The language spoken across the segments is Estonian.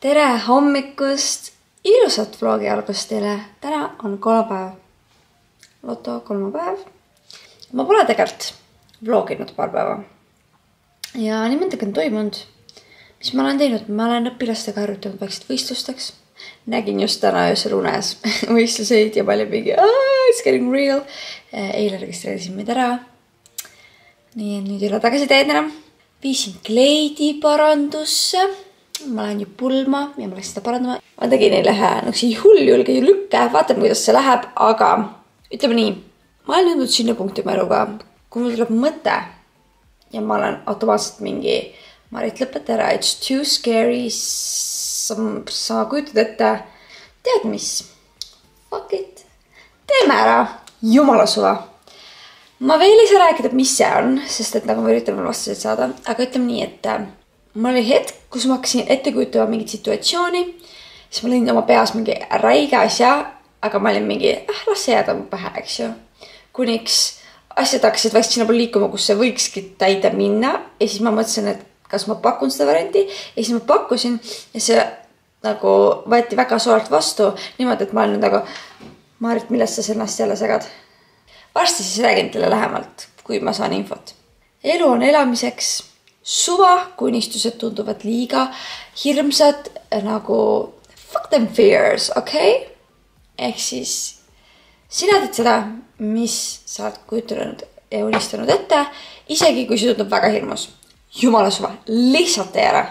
tere hommikust, ilusat vlogi algust teile. Täna on kolmapäev, loto kolmapäev. Ma pole tegelikult vloginud paar päeva. Ja nii mõndagi on toimunud. Mis ma olen teinud? Ma olen õpilastega harjutanud vaikselt võistlusteks. Nägin just täna öösel unes võistluseid ja palju mingi it's getting real. Eile registreerisin meid ära. Nii, nüüd ei ole tagasi teedena. Viisin kleidi parandusse. Ma lähen ju pulma ja ma läksin seda parandama. Ma tegin neile ühe hulljulge lükke. Vaatame, kuidas see läheb, aga ütleme nii. Ma olen jõudnud sinna punkti oma eluga, kui mul tuleb mõte ja ma olen automaatselt mingi Marit, lõpeta ära, it's too scary. Sa kujutad ette, tead mis? Fuck it. Teeme ära. Jumala suva. Ma veel ei saa rääkida, mis see on, sest et nagu ma üritan mul vastuseid saada, aga ütleme nii, et mul oli hetk, kus ma hakkasin ette kujutama mingit situatsiooni, siis ma lõin oma peas mingi räige asja, aga ma olin mingi, las see jääda mu pähe, eks ju. Kuniks asjad hakkasid vast sinna poole liikuma, kus see võikski täide minna ja siis ma mõtlesin, et kas ma pakun seda varianti ja siis ma pakkusin ja see nagu võeti väga soojalt vastu niimoodi, et ma olen nüüd nagu Marit, millest sa ennast jälle segad? Varsti siis räägin teile lähemalt, kui ma saan infot. Elu on elamiseks suva, kui unistused tunduvad liiga hirmsad nagu fuck them fears, okei? Ehk siis sina teed seda, mis sa oled kujutanud ja unistanud ette, isegi kui see tundub väga hirmus. Jumala suva, lihtsalt tee ära.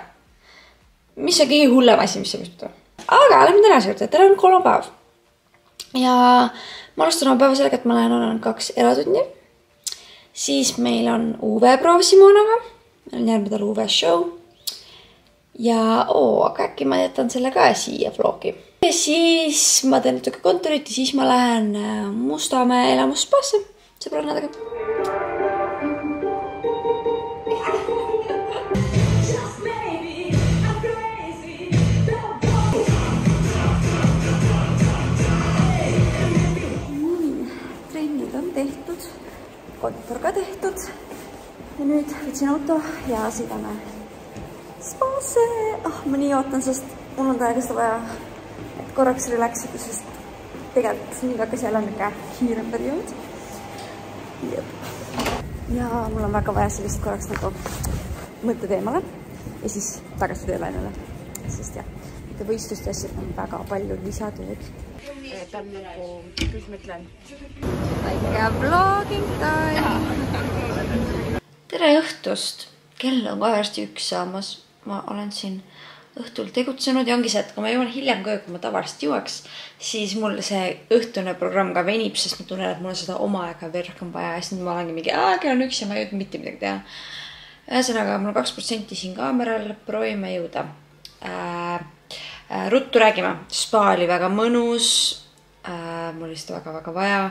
Mis on kõige hullem asi, mis sa püstuda? Aga lähme tänase juurde, täna on kolmapäev. Ja ma alustan oma päeva sellega, et ma olen 2 eratunni. Siis meil on UV-proov Simonaga. Meil on järgmine nädal UV-show. Ja aga äkki ma jätan selle ka siia vlogi. Ja siis ma teen natuke kontorit ja siis ma lähen Mustamäe elamuspaasse sõbrannadega. Trennid on tehtud, kontor ka tehtud ja nüüd võtsin auto ja sõidame spaasse. Ma nii ootan, sest mul on täiega seda vaja, et korraks relaxida, sest tegelikult nüüd hakkas jälle niisugune kiirem periood. Ja mul on väga vaja sellist korraks nagu mõtte teemale ja siis tagasi töölainele. Sest jah, nende võistluste asjad on väga palju lisatööd. Ta on nagu, kuidas ma ütlen? Väike vlogging time! Tere õhtust! Kell on kohe varsti 1 saamas. Ma olen siin õhtul tegutsenud ja ongi see, et kui ma jõuan hiljem köö, kui ma tavaliselt jõuaks, siis mul see õhtune programm ka venib, sest ma tunnen, et mul on seda oma aega veel rohkem vaja ja siis ma olengi mingi, kell on 1 ja ma ei jõudnud mitte midagi teha. Ühesõnaga, mul on 2% siin kaameral, proovime jõuda. Ruttu räägime. Spa oli väga mõnus. Mul oli seda väga vaja,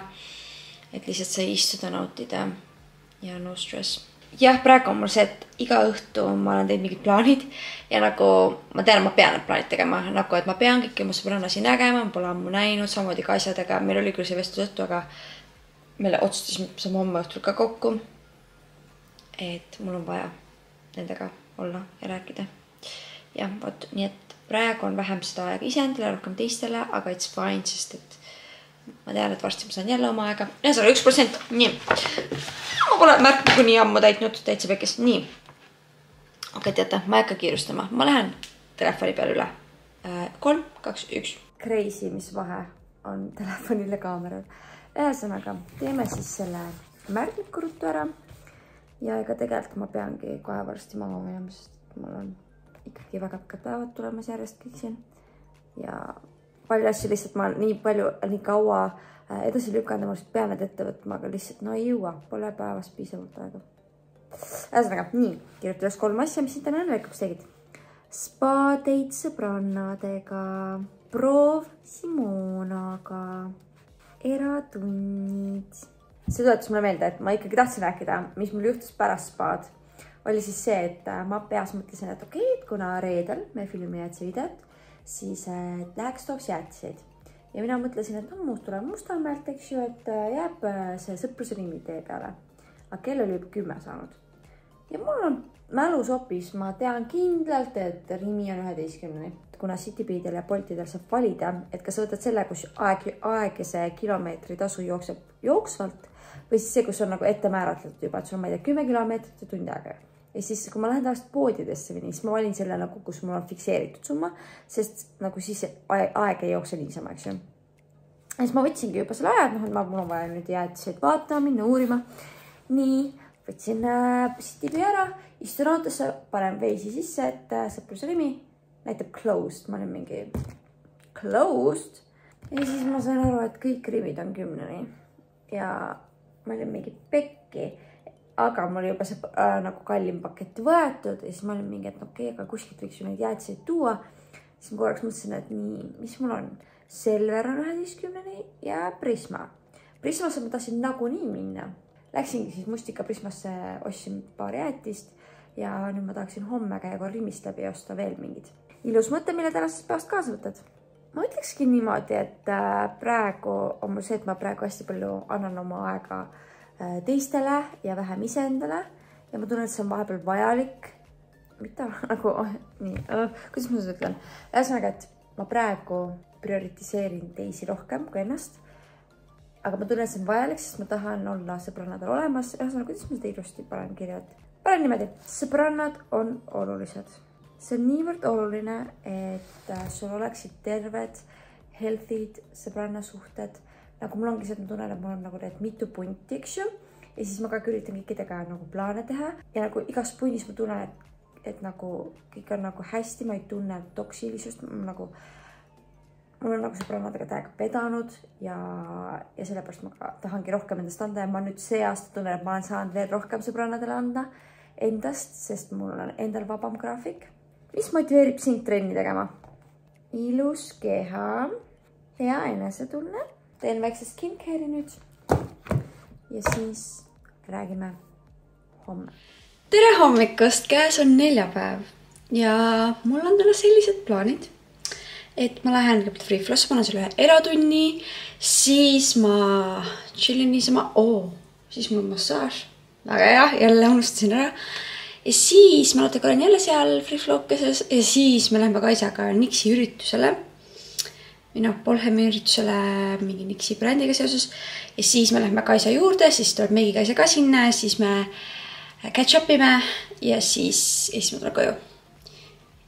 et lihtsalt sai istuda, nautida ja no stress. Jah, praegu on mul see, et iga õhtu ma olen teinud mingid plaanid ja nagu ma tean, ma pean need plaanid tegema, nagu et ma pean kõiki oma sõbrannasi nägema, ma pole ammu näinud, samamoodi ka asjadega. Meil oli küll see vestlus, aga meile otsustasime saame homme õhtul ka kokku, et mul on vaja nendega olla ja rääkida. Ja võt, nii et praegu on vähem seda aega iseendale, rohkem teistele, aga it's fine, sest et ma tean, et varsti ma saan jälle oma aega. Ja see on 1%. Nii. Ma pole märku nii ammu täitnud, täitsa pekes. Nii. Okei, teate, ma ei hakka kiirustama. Ma lähen telefoni peale üle. 3, 2, 1. Crazy, mis vahe on telefonile kaameral. Ühesõnaga, teeme siis selle märkliku ruttu ära. Ja ega tegelikult ma peangi kohe varsti maha minema, sest mul on ikkagi väga pikad päevad tulemas järjest kõik siin. Ja palju asju lihtsalt ma nii kaua edasi lükanud, ma pean need ette võtma, aga lihtsalt ei jõua, pole päevast piisavalt aega. Ühesõnaga, nii, kirjuta üles 3 asja, mis siin täna on väikuks tegid. Spa date sõbrannadega, proov Simonaga, eratunnid. See tuletas mulle meelde, et ma ikkagi tahtsin rääkida, mis mul juhtus pärast spaad. Oli siis see, et ma peas mõtlesin, et okei, kuna reedel me filmime videot, siis läheks tooks jäätiseid. Ja mina mõtlesin, et muust tuleb Mustamäelt, eks ju, et jääb see sõpruse Rimi tee peale. Aga kell oli juba 10 saanud. Ja mul on mälus hoopis, ma tean kindlalt, et Rimi on 11. kuna Citybeedil ja Boltidel saab valida, et kas sa võtad selle, kus aegese kilomeetri tasu jookseb jooksvalt või siis see, kus on nagu ette määratletud juba, et sul on, ma ei tea, 10 kilomeetrit ja tund aega. Ja siis, kui ma lähen tavaliselt poodidesse, siis ma valin selle nagu, kus mul on fikseeritud summa, sest nagu siis aeg ei jookse niisama, eks ju. Ja siis ma võtsingi juba selle aja, et mul on vaja nüüd jäätiseid vaatama, minna uurima. Nii, võtsin Citybee ära, istun autosse, panen veisi sisse, et sõpruse nimi näitab closed. Ma olin mingi closed. Ja siis ma sain aru, et kõik rivid on 10. Ja ma olin mingi pekki, aga mul juba see nagu kallim paketti võetud ja siis ma olin mingi, et okei, aga kuskilt võiks ju neid jäätiseid tuua. Siis ma korraks mõtlesin, et nii, mis mul on? Selver on 11 ja Prisma. Prismasse ma tahtsin nagunii minna. Läksingi siis Mustika Prismasse, ostsin paar jäätist ja nüüd ma tahaksin homme käia Rimist läbi ja osta veel mingid. Ilus mõte, mille tänasest päevast kaasa võtad. Ma ütlekski niimoodi, et praegu on mul see, et ma praegu hästi palju annan oma aega teistele ja vähem iseendale ja ma tunnen, et see on vahepeal vajalik. Mida? Nagu, nii, kuidas ma seda ütlen? Ühesõnaga, et ma praegu prioritiseerin teisi rohkem kui ennast. Aga ma tunnen, et see on vajalik, sest ma tahan olla sõbrannadel olemas. Ühesõnaga, kuidas ma seda ilusti panen kirja? Panen niimoodi, sõbrannad on olulised. See on niivõrd oluline, et sul oleksid terved, healthy'd sõbrannasuhted. Nagu mul ongi see, et ma tunnen, et mul on nagu need mitu punti, eks ju. Ja siis ma ka üritan kõikidega nagu plaane teha. Ja nagu igas pundis ma tunnen, et nagu kõik on nagu hästi, ma ei tunne toksilisust. Mul on nagu sõbrannadega täiega pedanud ja sellepärast ma tahangi rohkem endast anda ja ma nüüd see aasta tunnen, et ma olen saanud veel rohkem sõbrannadele anda endast, sest mul on endal vabam graafik. Mis motiveerib sind trenni tegema? Ilus keha, hea enesetunne. Teen väikse skincare'i nüüd ja siis räägime homme. Tere hommikust, käes on neljapäev ja mul on täna sellised plaanid. Et ma lähen kõigepealt free floss, panen selle ühe eratunni, siis ma chillin niisama, siis mul on massaaž, väga hea, jälle unustasin ära. Ja siis ma natuke olen jälle seal free flowkeses ja siis me läheme Kaisaga Nixi üritusele, Polhemi üritusele mingi Nixi brändiga seoses ja siis me läheme Kaisa juurde, siis tuleb meigi Kaisa ka sinna, siis me catch upime ja siis ma tulen koju.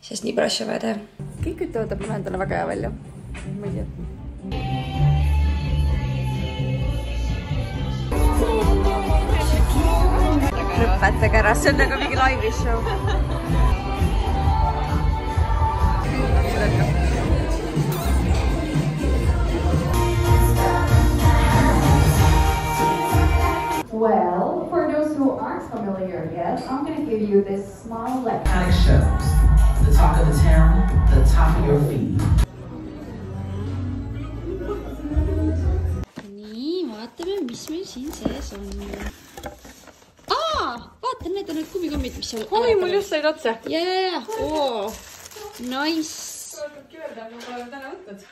Sest nii palju asja vaja teha. Kõik ütlevad, et ma näen täna väga hea välja. Ma ei tea. Lõpetage ära, see on nagu mingi live show. Well, for those who aren't familiar yet, I'm going to give you this small lecture. Shows. The talk of the town, the top of your feed. Nii, vaatame, mis meil siin sees on. Vaata, need on need kummikommid, mis seal... Oi, mul just said otsa. Ja. Nice. Küverda, ma pole täna võtnud.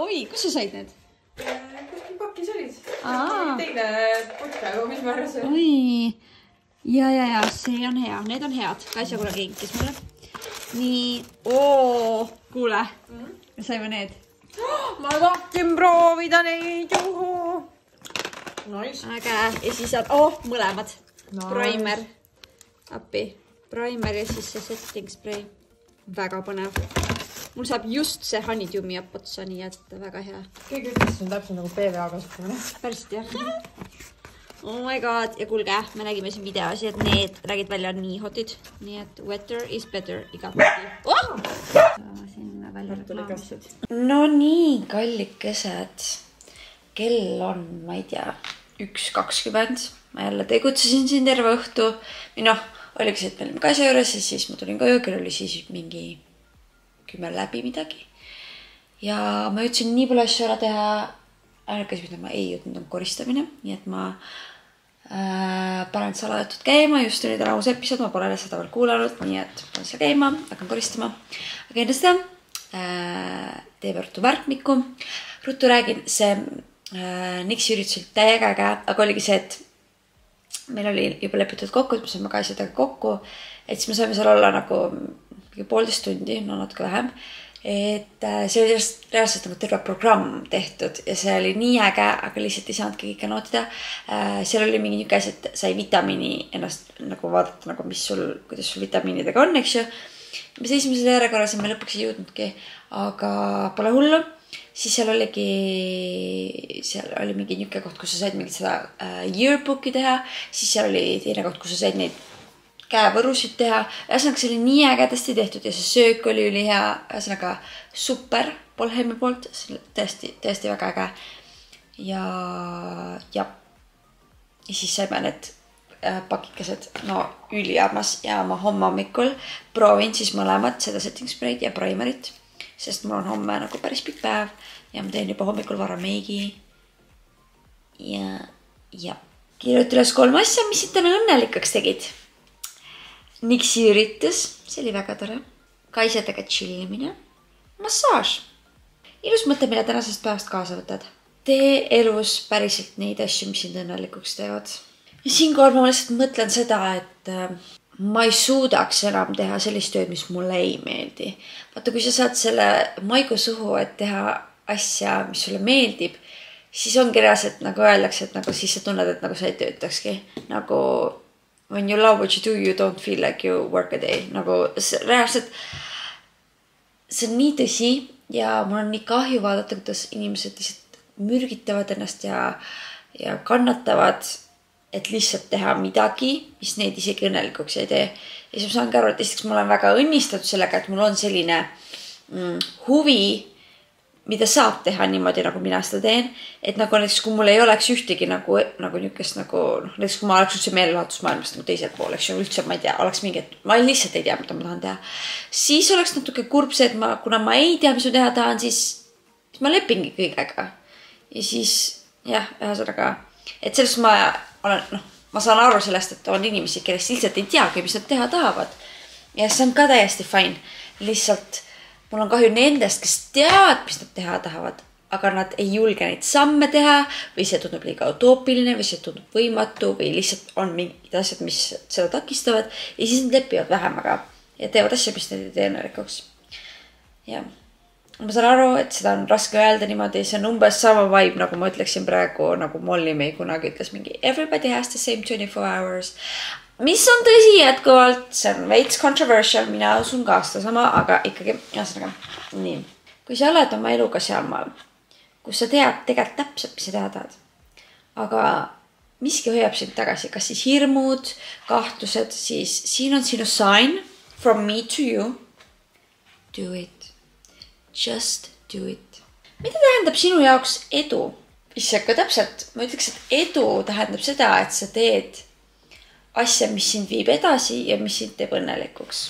Oi, kus sa said need? Kuskil pakis olid. Teine putkagu, mis ma arvasin. Oi. Ja, see on hea. Need on head. Kaisa kuule kinkis mulle. Nii, kuule. Me saime need. Ma tahtsin proovida neid. Nice. Äge. Ja siis on, mõlemad. Nice. Primer. Appi. Primer ja siis see setting spray. Väga põnev. Mul saab just see honeydew up otsa, nii et väga hea. Keegi ütles, see on täpselt nagu PVA kasutamine. Päriselt jah. Oh my god. Ja kuulge, me nägime siin videosi, et need räägid välja nii hotid. Nii et wetter is better igatpidi. Siin välja reklaamisid. No nii, kallikesed. Kell on, ma ei tea, 1:20. Ma jälle tegutsesin siin terve õhtu. Oligi see, et me olime Kaisa juures ja siis ma tulin koju, kell oli siis mingi 10 läbi midagi. Ja ma jõudsin nii palju asju ära teha. Ainukas, mida ma ei jõudnud, on koristamine. Nii et ma panen salajatud käima. Just oli täna uus episood, ma pole seda veel kuulanud. Nii et panen seda käima, hakkan koristama. Aga enne seda teeme ruttu värkmiku. Ruttu räägin, see Nixi üritus oli täiega äge, aga oligi see, et meil oli juba lepitud kokku, et me saime Kaisadega kokku. Et siis me saime seal olla nagu 1,5 tundi, no natuke vähem. Et see oli reaalselt nagu terve programm tehtud ja see oli nii äge, aga lihtsalt ei saanudki kõike nautida. Seal oli mingi niuke asi, et sai vitamiini ennast nagu vaadata, nagu kuidas sul vitamiinidega on, eks ju. Me seisime selle järjekorras ja me lõpuks ei jõudnudki, aga pole hullu. Siis seal oli mingi niuke koht, kus sa said mingit seda yearbooki teha. Siis seal oli teine koht, kus sa said neid käevõrusid teha. Ühesõnaga, see oli nii ägedasti tehtud ja see söök oli ülihea. Ühesõnaga, super Polheimi poolt. See oli tõesti väga äge. Ja siis saime need pakikesed, no üliarmas ja ma hommikul proovin siis mõlemad seda setting spray'd ja primerit. Sest mul on homme nagu päris pikk päev ja ma teen juba hommikul vara meigi. Ja kirjuta üles 3 asja, mis sind täna õnnelikaks tegid. Niksi üritus, see oli väga tore. Kaisedega chillimine. Massaaž. Ilus mõte, mille tänasest päevast kaasa võtad. Tee elus päriselt neid asju, mis sind õnnelikuks teevad. Ja siinkohal ma lihtsalt mõtlen seda, et ma ei suudaks enam teha sellist tööd, mis mulle ei meeldi. Vaata, kui sa saad selle maigu suhu, et teha asja, mis sulle meeldib, siis ongi reaalselt nagu öeldakse, et nagu siis sa tunned, et nagu sa ei töötakski. Nagu when you love what you do, you don't feel like you work a day. Nagu reaalselt see on nii tõsi ja mul on nii kahju vaadata, kuidas inimesed lihtsalt mürgitavad ennast ja kannatavad, et lihtsalt teha midagi, mis neid isegi õnnelikuks ei tee. Ja siis ma saangi aru, et esiteks ma olen väga õnnistatud sellega, et mul on selline huvi, mida saab teha niimoodi, nagu mina seda teen. Et nagu näiteks, kui mul ei oleks ühtegi nagu niukest nagu, näiteks kui ma oleks üldse meelelahutusmaailmast nagu teisel pool, eks ju, üldse ma ei tea, oleks mingi, et ma lihtsalt ei tea, mida ma tahan teha. Siis oleks natuke kurb see, et kuna ma ei tea, mis ma teha tahan, siis ma lepingi kõigega. Ja siis, jah, ühesõnaga, et sellest ma saan aru sellest, et on inimesi, kellest lihtsalt ei teagi, mis nad teha tahavad. Ja see on ka täiesti fine. Lihtsalt mul on kahju nendest, kes teavad, mis nad teha tahavad, aga nad ei julge neid samme teha või see tundub liiga utoopiline või see tundub võimatu või lihtsalt on mingid asjad, mis seda takistavad ja siis nad lepivad vähemaga ja teevad asja, mis neid ei tee õnnelikuks. Ja ma saan aru, et seda on raske öelda niimoodi, see on umbes sama vibe, nagu ma ütleksin praegu, nagu Molly May kunagi ütles mingi everybody has the same 24 hours. Mis on tõsi jätkuvalt, see on veits controversial, mina usun ka seda sama, aga ikkagi, ühesõnaga, nii. Kui sa oled oma eluga sealmaal, kus sa tead tegelikult täpselt, mis sa teha tahad, aga miski hoiab sind tagasi, kas siis hirmud, kahtlused, siis siin on sinu sign from me to you. Do it. Just do it. Mida tähendab sinu jaoks edu? Issaka täpselt, ma ütleks, et edu tähendab seda, et sa teed asja, mis sind viib edasi ja mis sind teeb õnnelikuks.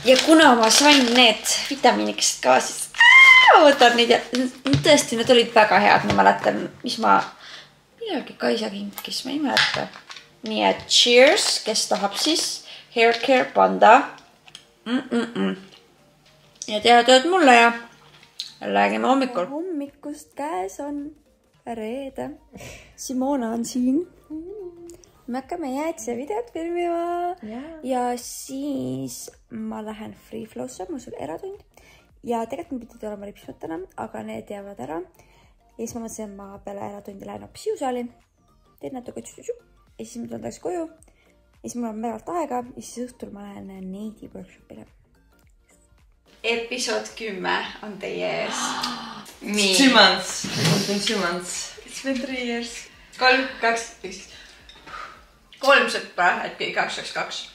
Ja kuna ma sain need vitamiinikesed ka, siis võtan neid ja tõesti, need olid väga head. Ma mäletan, mis ma millalgi Kaisa kinkis, ma ei mäleta. Nii et cheers, kes tahab siis hair care panda. Ja tead mulle ja räägime hommikul. Hommikust käes on reede. Simona on siin. Me hakkame jäätse videot filmima. Ja siis ma lähen free flow'sse, mul sul eratund. Ja tegelikult ma pidid olema ripsmatena, aga need jäävad ära. Ja siis ma mõtlesin, et ma peale eratundi lähen hoopis jõusaali. Teen natuke tšutšutšup. Ja siis ma tulen tagasi koju. Ja siis mul on väga aega. Ja siis õhtul ma lähen Neidi workshopile. Episood 10 on teie ees. 2 months. It's been 2 months. It's been 3 years. 3, 2, 1. 3 sõpra, et kõik 2.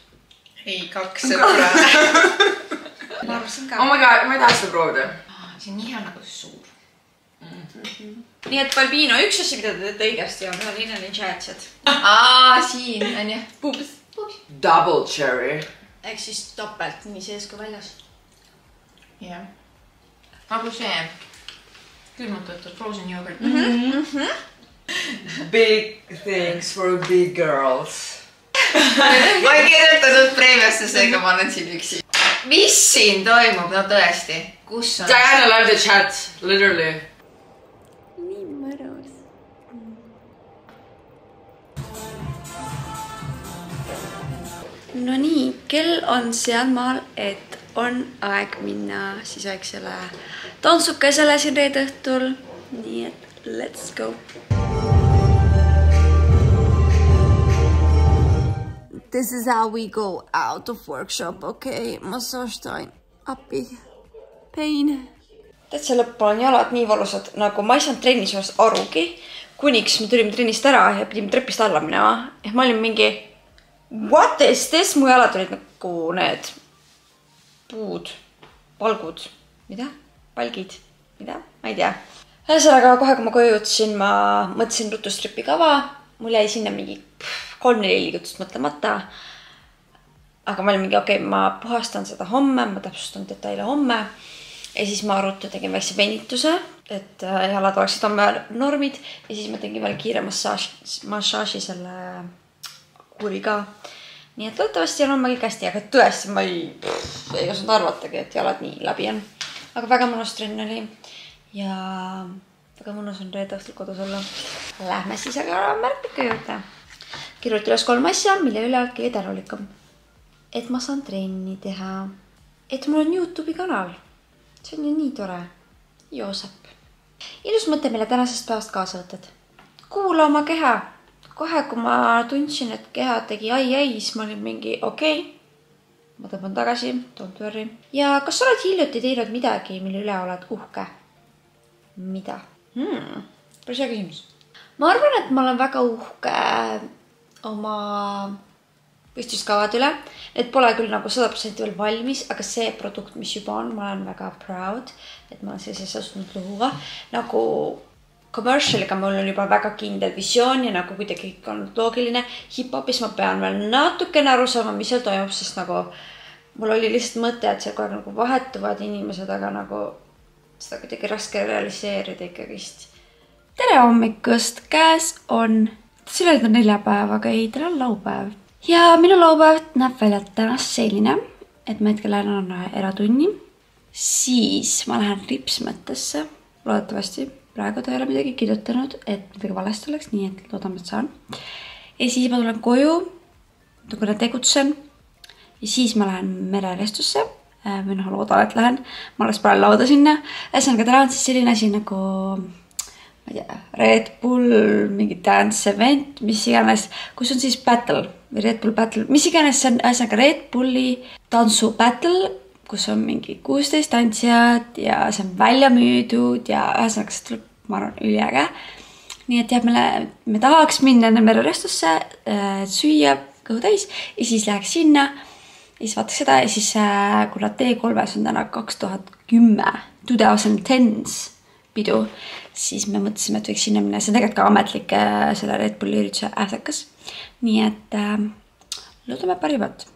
Ei, 2 sõpra. Ma arvasin ka. Oh my god, ma ei taha seda proovida. See on nii hea nagu suur. Nii et Balbino, üks asja, mida te teete õigesti on ühe linnani jäätsed. Siin on ju. Puubs. Double cherry. Ehk siis topelt, nii sees kui väljas. Jah. Nagu see külmutatud frozen yogurt. Big things for big girls. Ma ei kirjutanud preemiasse seega, ma olen siin üksi. Mis siin toimub? No tõesti. Kus on? Diana loved the chat, literally. Nii mõrus. No nii, kell on sealmaal, et on aeg minna siis väiksele tantsukesele siin reede õhtul. Nii et let's go. This is how we go out of workshop, okei. Massage time. Appi. Pain. Tead, see lõpp on jalad nii valusad, nagu ma ei saanud trennis arugi, kuniks me tulime trennist ära ja pidime trepist alla minema. Ma olin mingi, what is this? Mu jalad olid nagu need puud, palgud, mida? Palgid, mida? Ma ei tea. Ühesõnaga, kohe kui ma koju jõudsin, ma mõtlesin rutustripi kava. Mul jäi sinna mingi 3-4 liigutust mõtlemata. Aga ma olin mingi, okei, ma puhastan seda homme, ma täpsustan detaile homme. Ja siis ma ruttu tegin väikse venituse, et jalad oleksid homme normid. Ja siis ma tegin veel kiire massaaži selle kuuriga. Nii et loodetavasti on homme kõik hästi, aga tõesti ma ei osanud arvatagi, et jalad nii läbi on. Aga väga mõnus trenn oli. Ja väga mõnus on reede õhtul kodus olla. Lähme siis aga märkmike juurde. Kirjuti üles 3 asja, mille üle oled kõige tänulikum. Et ma saan trenni teha. Et mul on YouTube'i kanal. See on ju nii tore. Joosep. Ilus mõte, mille tänasest päevast kaasa võtad. Kuula oma keha. Kohe, kui ma tundsin, et keha tegi ai, siis ma olin mingi okei. Ma tõmban tagasi, don't worry. Ja kas oled hiljuti teinud midagi, mille üle oled uhke? Mida? Päris hea küsimus. Ma arvan, et ma olen väga uhke oma võistluskavad üle. Need pole küll nagu 100% veel valmis, aga see produkt, mis juba on, ma olen väga proud, et ma olen sellises asunud luua. Nagu commercialiga mul on juba väga kindel visioon ja nagu kuidagi kõik on loogiline. Hip-hopis ma pean veel natukene aru saama, mis seal toimub, sest nagu mul oli lihtsalt mõte, et seal kogu nagu vahetuvad inimesed, aga nagu seda kuidagi raske realiseerida ikkagist. Tere hommikust, käes on, selle on 4 päeva, aga ei, täna on laupäev. Ja minu laupäev näeb välja tänast selline, et ma hetkel lähen eratunni. Siis ma lähen ripsmõttesse. Loodetavasti praegu ta ei ole midagi kirjutanud, et midagi valesti oleks, nii et loodame, et saan. Ja siis ma tulen koju, natukene tegutsen. Ja siis ma lähen mererestusse. Või loodan, et lähen. Ma oleks praegu lauda sinna. Ühesõnaga, täna on siis selline asi nagu Red Bull, mingi dance event, mis iganes, kus on siis battle või Red Bull battle, mis iganes see on, ühesõnaga Red Bulli tantsu battle, kus on mingi 16 tantsijad ja see on välja müüdud ja ühesõnaga see tuleb, ma arvan, üliäge. Nii et jah, me tahaks minna mererestusse, süüa kõhu täis ja siis läheks sinna ja siis vaataks seda ja siis kuna T3-s on täna 2010 pidu, siis me mõtlesime, et võiks sinna minna. See on tegelikult ka ametlik selle Red Bulli ürituse ähtakas. Nii et loodame parimat.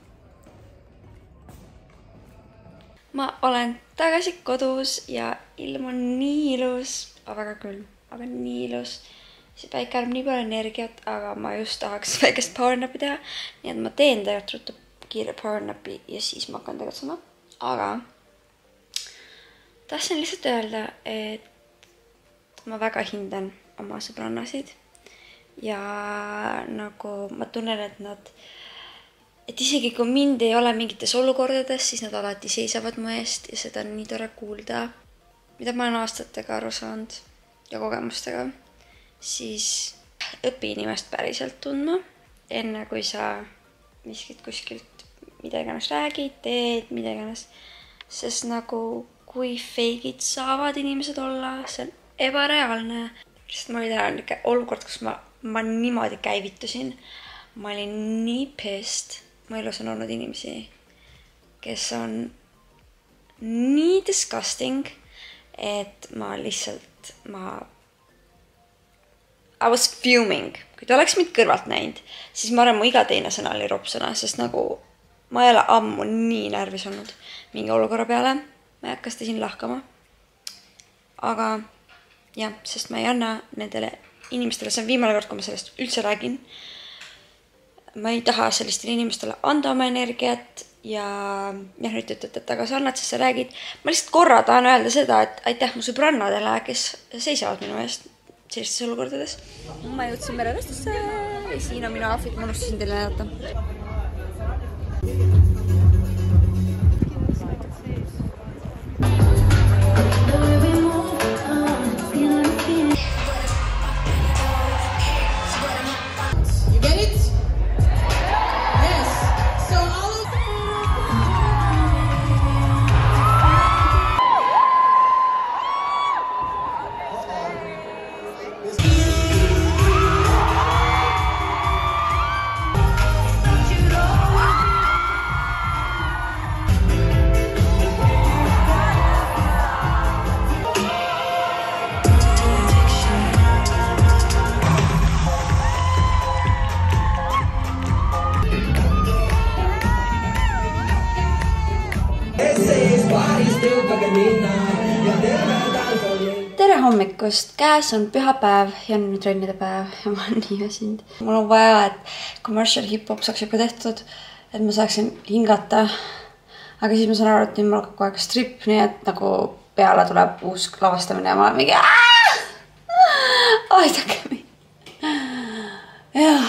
Ma olen tagasi kodus ja ilm on nii ilus, väga külm, aga nii ilus. See päike annab nii palju energiat, aga ma just tahaks väikest powernapi teha. Nii et ma teen tegelikult ruttu kiire powernapi ja siis ma hakkan tegutsema. Aga tahtsin lihtsalt öelda, et ma väga hindan oma sõbrannasid ja nagu ma tunnen, et isegi kui mind ei ole mingites olukordades, siis nad alati seisavad mu eest ja seda on nii tore kuulda, mida ma olen aastatega aru saanud ja kogemustega, siis õpi inimest päriselt tundma, enne kui sa miskit kuskilt mida iganes räägid, teed, mida iganes, sest nagu kui feigid saavad inimesed olla, see on ebareaalne, sest ma olin täna olukord, kus ma niimoodi käivitusin. Ma olin nii pissed. Ma elus on olnud inimesi, kes on nii disgusting, et ma lihtsalt, I was fuming. Kui ta oleks mind kõrvalt näinud, siis ma arvan, mu iga teine sõna oli ropsõna, sest nagu ma ei ole ammu nii närvis olnud mingi olukorra peale. Ma ei hakkaste siin lahkama. Aga jah, sest ma ei anna nendele inimestele, see on viimane kord, kui ma sellest üldse räägin. Ma ei taha sellistele inimestele anda oma energiat ja nüüd ütled, et aga sa annad, sest sa räägid. Ma lihtsalt korra tahan öelda seda, et aitäh mu sõbrannadele, kes seisavad minu eest sellistes olukordades. Ma jõudsin mererestusse ja siin on minu outfit, ma unustasin teile näidata. hommikust, käes on pühapäev ja on trennide päev ja ma olen nii väsinud. Mul on vaja, et commercial hip-hop saaks juba tehtud, et ma saaksin hingata. Aga siis ma saan aru, et nüüd mul kogu aeg strip, nii et nagu peale tuleb uus lavastamine ja ma olen mingi aidake mind. Jah.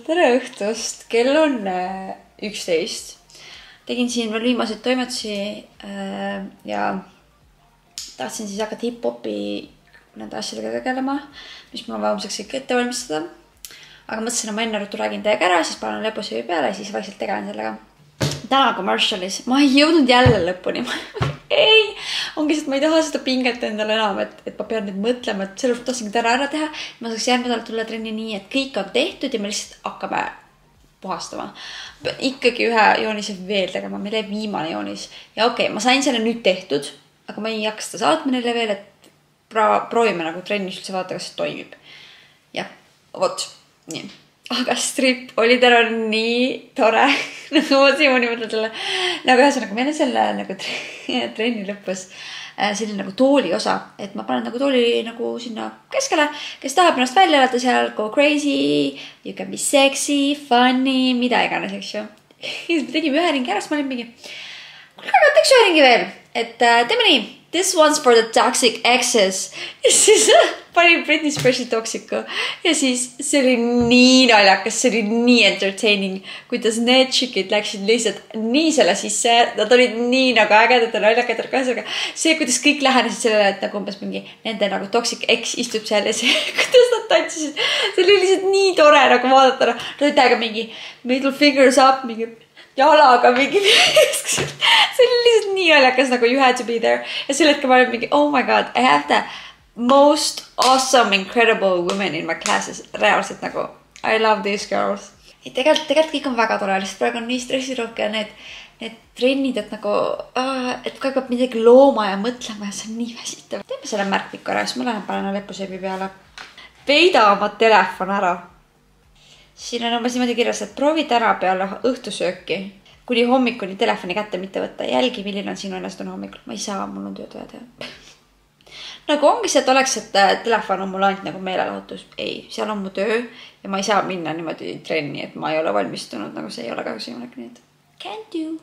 Tere õhtust, kell on 11. Tegin siin veel viimaseid toimetusi ja tahtsin siis hakata hip-hopi nende asjadega tegelema, mis mul on vaemuseks ikka ette valmistada. Aga mõtlesin, ma enne ruttu räägin teiega ära, siis panen lõpusööbi peale ja siis vaikselt tegelen sellega. Täna commercialis, ma ei jõudnud jälle lõpuni. Ei, ongi see, et ma ei taha seda pinget endale enam, et ma pean nüüd mõtlema, et selle tahtsin täna ära teha. Ma saaks järgmine nädal tulla trenni nii, et kõik on tehtud ja me lihtsalt hakkame puhastama. Ikkagi ühe joonise veel tegema, meile viimane joonis. Ja okei, ma sain selle nüüd tehtud, aga ma ei hakka seda saatma neile veel, et proovime nagu trennis üldse vaata, kas see toimib. Ja, vot, nii. Aga strip oli täna nii tore. Nagu ma siiamaani mõtlen selle. Nagu ühesõnaga, meil on selle nagu trenni lõpus selline nagu tooli osa. Et ma panen nagu tooli nagu sinna keskele. Kes tahab ennast välja elada seal, go crazy, you can be sexy, funny, mida iganes, eks ju. Siis me tegime ühe ringi ära, siis ma olin mingi, kuule, teeks ühe ringi veel. Et teeme nii, this one's for the toxic exes. Ja siis panin Britney Spearsi Toxicu. Ja siis see oli nii naljakas, see oli nii entertaining, kuidas need tšikid läksid lihtsalt nii selle sisse. Nad olid nii nagu ägedad ja naljakad. See, kuidas kõik lähenesid sellele, et nagu umbes mingi nende nagu toxic ex istub seal ja see, kuidas nad tantsisid. See oli lihtsalt nii tore nagu vaadata. Nad olid täiega mingi middle fingers up, mingi jalaga mingi see oli lihtsalt nii naljakas nagu you had to be there. Ja selle hetke ma olin mingi, oh my god, I have the most awesome, incredible women in my classes. Reaalselt nagu, I love these girls. Tegelikult kõik on väga tore, lihtsalt praegu on nii stressirohke ja need trennid, et nagu, et kõik peab midagi looma ja mõtlema ja see on nii väsitav. Teeme selle märkmiku ära, siis ma lähen panen lõpusööbi peale. Peida oma telefon ära. Siin on umbes niimoodi kirjas, et proovi täna peale õhtusööki, kuni hommikuni telefoni kätte mitte võtta. Jälgi, milline on sinu ennastune hommikul. Ma ei saa, mul on tööd vaja teha. Nagu ongi see, et oleks, et telefon on mul ainult nagu meelelahutus. Ei, seal on mu töö ja ma ei saa minna niimoodi trenni, et ma ei ole valmistunud. Nagu see ei ole kahjuks võimalik nii, et can't do.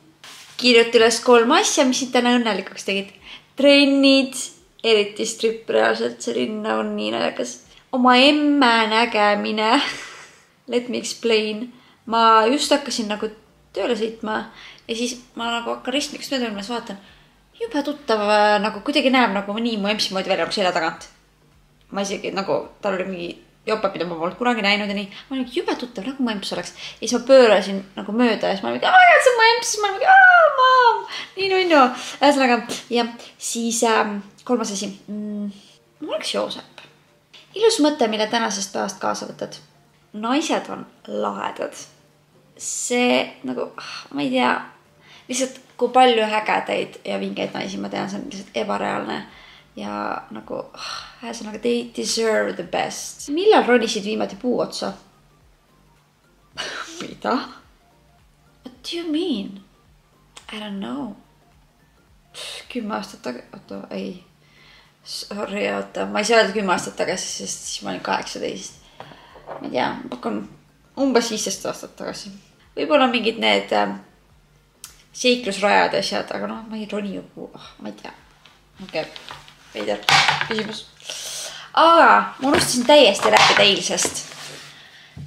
Kirjuti üles 3 asja, mis siin täna õnnelikuks tegid. Trennid, eriti strip reaalselt, see on nii naljakas. Oma emme nägemine. Let me explain. Ma just hakkasin nagu tööle sõitma ja siis ma nagu hakkan ristmiks möödulmas vaatan. Juba tuttav nagu kuidagi näeb nagu nii mu emsi moodi välja nagu selja tagant. Ma isegi nagu, tal oli mingi jopa, mida ma polnud kunagi näinud ja nii. Ma olin juba tuttav, nagu mu emps oleks. Ja siis ma pöörasin nagu mööda ja siis ma olin mingi, see on mu emps. Ma olin mingi, maam, nii nunnu. Ühesõnaga, ja siis 3. asi. Mul oleks Joosep. Ilus mõte, mille tänasest päevast kaasa võtad. Naised on lahedad. See nagu, ma ei tea, lihtsalt kui palju ägedaid ja vingeid naisi ma tean, see on lihtsalt ebareaalne. Ja nagu, ühesõnaga, they deserve the best. Millal ronisid viimati puu otsa? Mida? What do you mean? I don't know. 10 aastat tagasi, oota, ei. Sorry, oota, ma ei saa öelda 10 aastat tagasi, sest siis ma olin 18. Ma ei tea, ma pakun umbes 15 aastat tagasi. Võib-olla mingid need seiklusrajad asjad, aga noh, ma ei roni ju, ma ei tea. Okei, veider küsimus. Aga ma unustasin täiesti rääkida eilsest.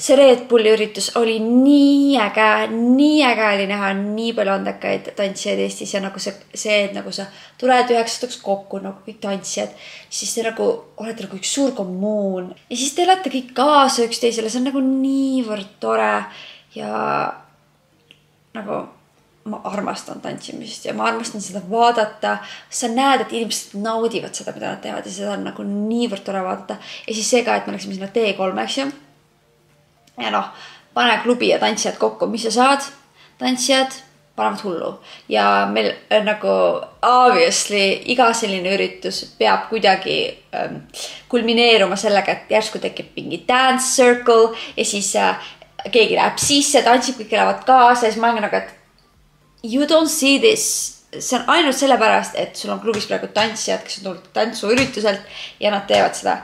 See Red Bulli üritus oli nii äge oli näha nii palju andekaid tantsijaid Eestis ja nagu see, et nagu sa tuled 9 kokku nagu kõik tantsijad, siis te nagu olete nagu üks suur kommuun ja siis te elate kõik kaasa üksteisele, see on nagu niivõrd tore ja nagu ma armastan tantsimist ja ma armastan seda vaadata. Sa näed, et inimesed naudivad seda, mida nad teevad ja seda on nagu niivõrd tore vaadata ja siis see ka, et me läksime sinna T3, eks ju. Ja noh, pane klubi ja tantsijad kokku, mis sa saad? Tantsijad, panevad hullu ja meil nagu obviously iga selline üritus peab kuidagi kulmineeruma sellega, et järsku tekib mingi dance circle ja siis keegi läheb sisse, tantsib, kõik elavad kaasa ja siis ma olen nagu, et you don't see this. See on ainult sellepärast, et sul on klubis praegu tantsijad, kes on tulnud tantsuürituselt ja nad teevad seda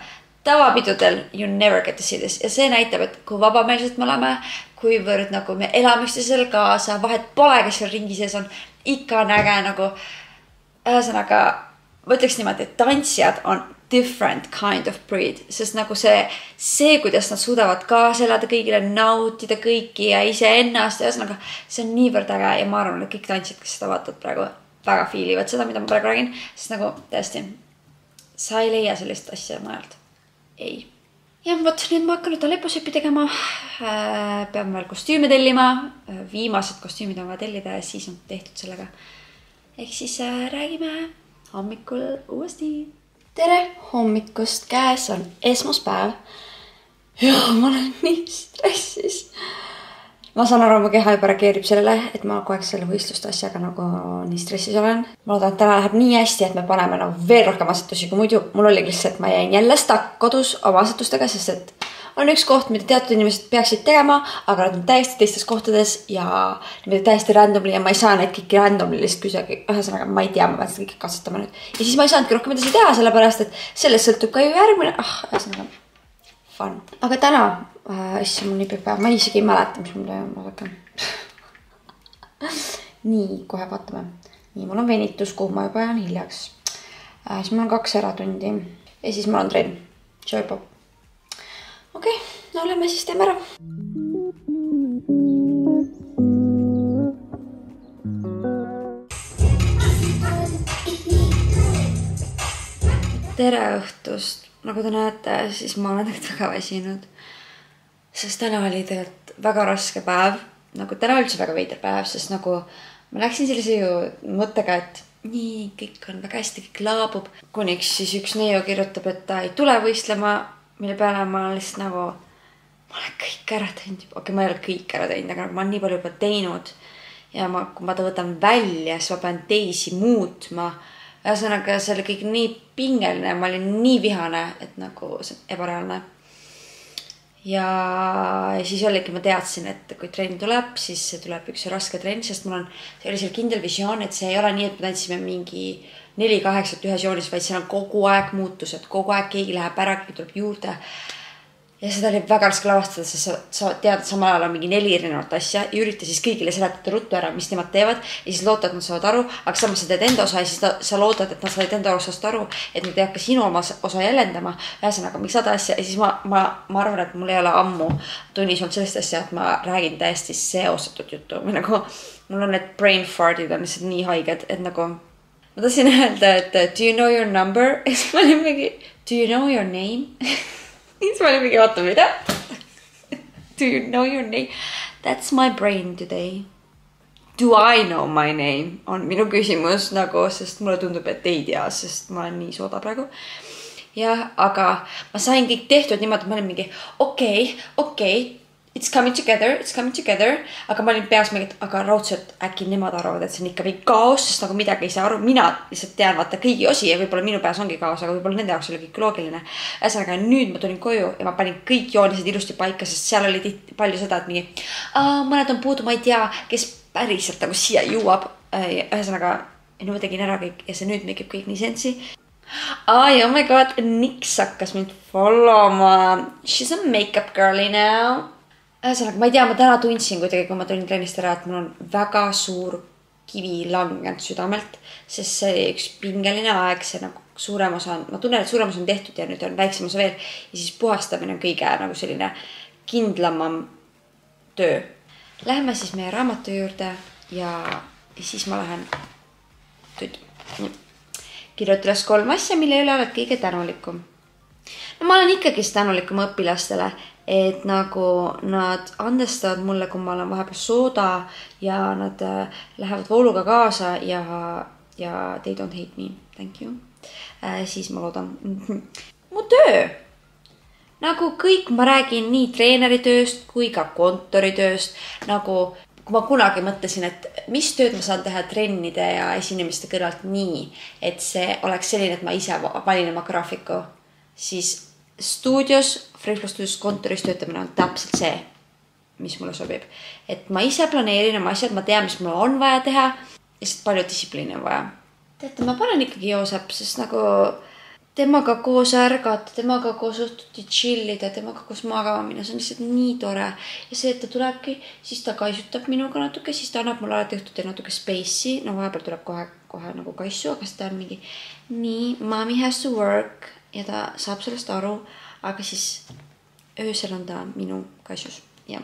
tavapidudel. You never get to see this. Ja see näitab, et kui vabameelselt me oleme, kuivõrd nagu me elame üksteisele kaasa, vahet pole, kes seal ringi sees on, ikka on äge nagu. Ühesõnaga, ma ütleks niimoodi, et tantsijad on different kind of breed, sest nagu see, kuidas nad suudavad kaasa elada kõigile, nautida kõiki ja iseennast. Ühesõnaga, see on niivõrd äge ja ma arvan, et kõik tantsijad, kes seda vaatavad praegu, väga fiilivad seda, mida ma praegu räägin, sest nagu tõesti, sa ei leia sellist asja majalt. Ei. Ja võt, nüüd ma hakkan nüüd lepusõppi tegema. Peame veel kostüüme tellima. Viimased kostüümid on vaja tellida ja siis on tehtud sellega. Ehk siis räägime hommikul uuesti. Tere hommikust, käes on esmaspäev. Ja ma olen nii stressis. Ma saan aru, mu keha juba reageerib sellele, et ma kogu aeg selle võistluste asjaga nagu nii stressis olen. Ma loodan, et täna läheb nii hästi, et me paneme nagu veel rohkem asetusi kui muidu. Mul oli lihtsalt, ma jäin jälle stakk kodus oma asetustega, sest et on üks koht, mida teatud inimesed peaksid tegema, aga nad on täiesti teistes kohtades ja täiesti randomly ja ma ei saa neid kõiki randomly lihtsalt küsida. Ühesõnaga, ma ei tea, ma pean seda kõike katsetama nüüd. Ja siis ma ei saanudki rohkem edasi teha, sellepärast, et sellest sõltub ka ju järgmine. Ühesõnaga, fun. Aga täna, mul nii päev, ma isegi ei mäleta, mis mul vaadake. Nii, kohe vaatame. Nii, mul on venitus, kuhu ma juba jään hiljaks. Siis mul on 2 eratundi ja siis mul on trenn. Joypop. Okei, no lähme siis teeme ära. Tere õhtust. Nagu te näete, siis ma olen väga väsinud. Sest täna oli tegelikult väga raske päev. Nagu täna üldse väga veider päev, sest nagu ma läksin sellise ju mõttega, et nii, kõik on väga hästi, kõik laabub. Kuniks siis üks neiu kirjutab, et ta ei tule võistlema, mille peale ma lihtsalt nagu, ma olen kõik ära teinud. Okei, ma ei ole kõik ära teinud, aga ma olen nii palju juba teinud. Ja kui ma ta võtan välja, siis ma pean teisi muutma. Ühesõnaga, see oli kõik nii pingeline, ma olin nii vihane, et nagu see on ebareaalne. Ja siis oligi, ma teadsin, et kui trenn tuleb, siis see tuleb üks raske trenn, sest mul on, see oli seal kindel visioon, et see ei ole nii, et me tantsime mingi 4-8 ühes joonis, vaid seal on kogu aeg muutused, kogu aeg keegi läheb ära, keegi tuleb juurde. Ja seda oli väga raske lavastada, sest sa tead, et samal ajal on mingi 4 erinevat asja ja ürita siis kõigile seletada ruttu ära, mis nemad teevad ja siis loodad, et nad saavad aru, aga samas sa teed enda osa ja siis sa loodad, et nad said enda osast aru, et nad ei hakka sinu oma osa jäljendama. Ühesõnaga, miks 100 asja ja siis ma arvan, et mul ei ole ammu tunnis olnud sellist asja, et ma räägin täiesti seostatud juttu. Nagu, mul on need brain fartid on lihtsalt nii haiged, et nagu ma tahtsin öelda, et do you know your number? Ja siis ma olin mingi, do you know your name? Siis ma olin mingi, oota, mida? Do you know your name? That's my brain today. Do I know my name? On minu küsimus nagu, sest mulle tundub, et ei tea, sest ma olen nii sooda praegu. Ja, aga ma sain kõik tehtud niimoodi, et ma olin mingi, okei, it's coming together. Aga ma olin peas mingi, aga raudselt äkki nemad arvavad, et see on ikka mingi kaos, sest nagu midagi ei saa aru. Mina lihtsalt tean vaata kõigi osi ja võib-olla minu peas ongi kaos, aga võib-olla nende jaoks oli kõik loogiline. Ühesõnaga, nüüd ma tulin koju ja ma panin kõik joonised ilusti paika, sest seal oli palju seda, et mingi, mõned on puudu, ma ei tea, kes päriselt nagu siia jõuab. Ühesõnaga, nüüd ma tegin ära kõik ja see nüüd mekib kõik nii sensi. Oh my god, Nix hakkas mind followma. She's a makeup girly now. Ühesõnaga, ma ei tea, ma täna tundsin kuidagi, kui ma tulin trennist ära, et mul on väga suur kivi langenud südamelt, sest see üks pingeline aeg, see nagu suurem osa on, ma tunnen, et suurem osa on tehtud ja nüüd on väiksem osa veel ja siis puhastamine on kõige nagu selline kindlamam töö. Läheme siis meie raamatu juurde ja siis ma lähen kirjuta üles 3 asja, mille üle oled kõige tänulikum. No ma olen ikkagi tänulikum õpilastele, et nagu nad andestavad mulle, kui ma olen vahepeal sooda ja nad lähevad vooluga kaasa ja they don't hate me. Thank you. Siis ma loodan. Mu töö. Nagu kõik ma räägin nii treeneritööst kui ka kontoritööst. Nagu kui ma kunagi mõtlesin, et mis tööd ma saan teha trennide ja esinemiste kõrvalt nii, et see oleks selline, et ma ise valin oma graafiku, siis stuudios, Freeflow stuudios kontoris töötamine on täpselt see, mis mulle sobib. Et ma ise planeerin oma asjad, ma tean, mis mul on vaja teha, lihtsalt palju distsipliini on vaja. Teate, ma panen ikkagi Joosep, sest nagu temaga koos ärgata, temaga koos õhtuti chillida, temaga koos magama minna, see on lihtsalt nii tore. Ja see, et ta tulebki, siis ta kaisutab minuga natuke, siis ta annab mulle alati õhtuti natuke space'i. No vahepeal tuleb kohe nagu kaisu, aga ta on mingi nii, mommy has to work ja ta saab sellest aru, aga siis öösel on ta minu kaisus. Ja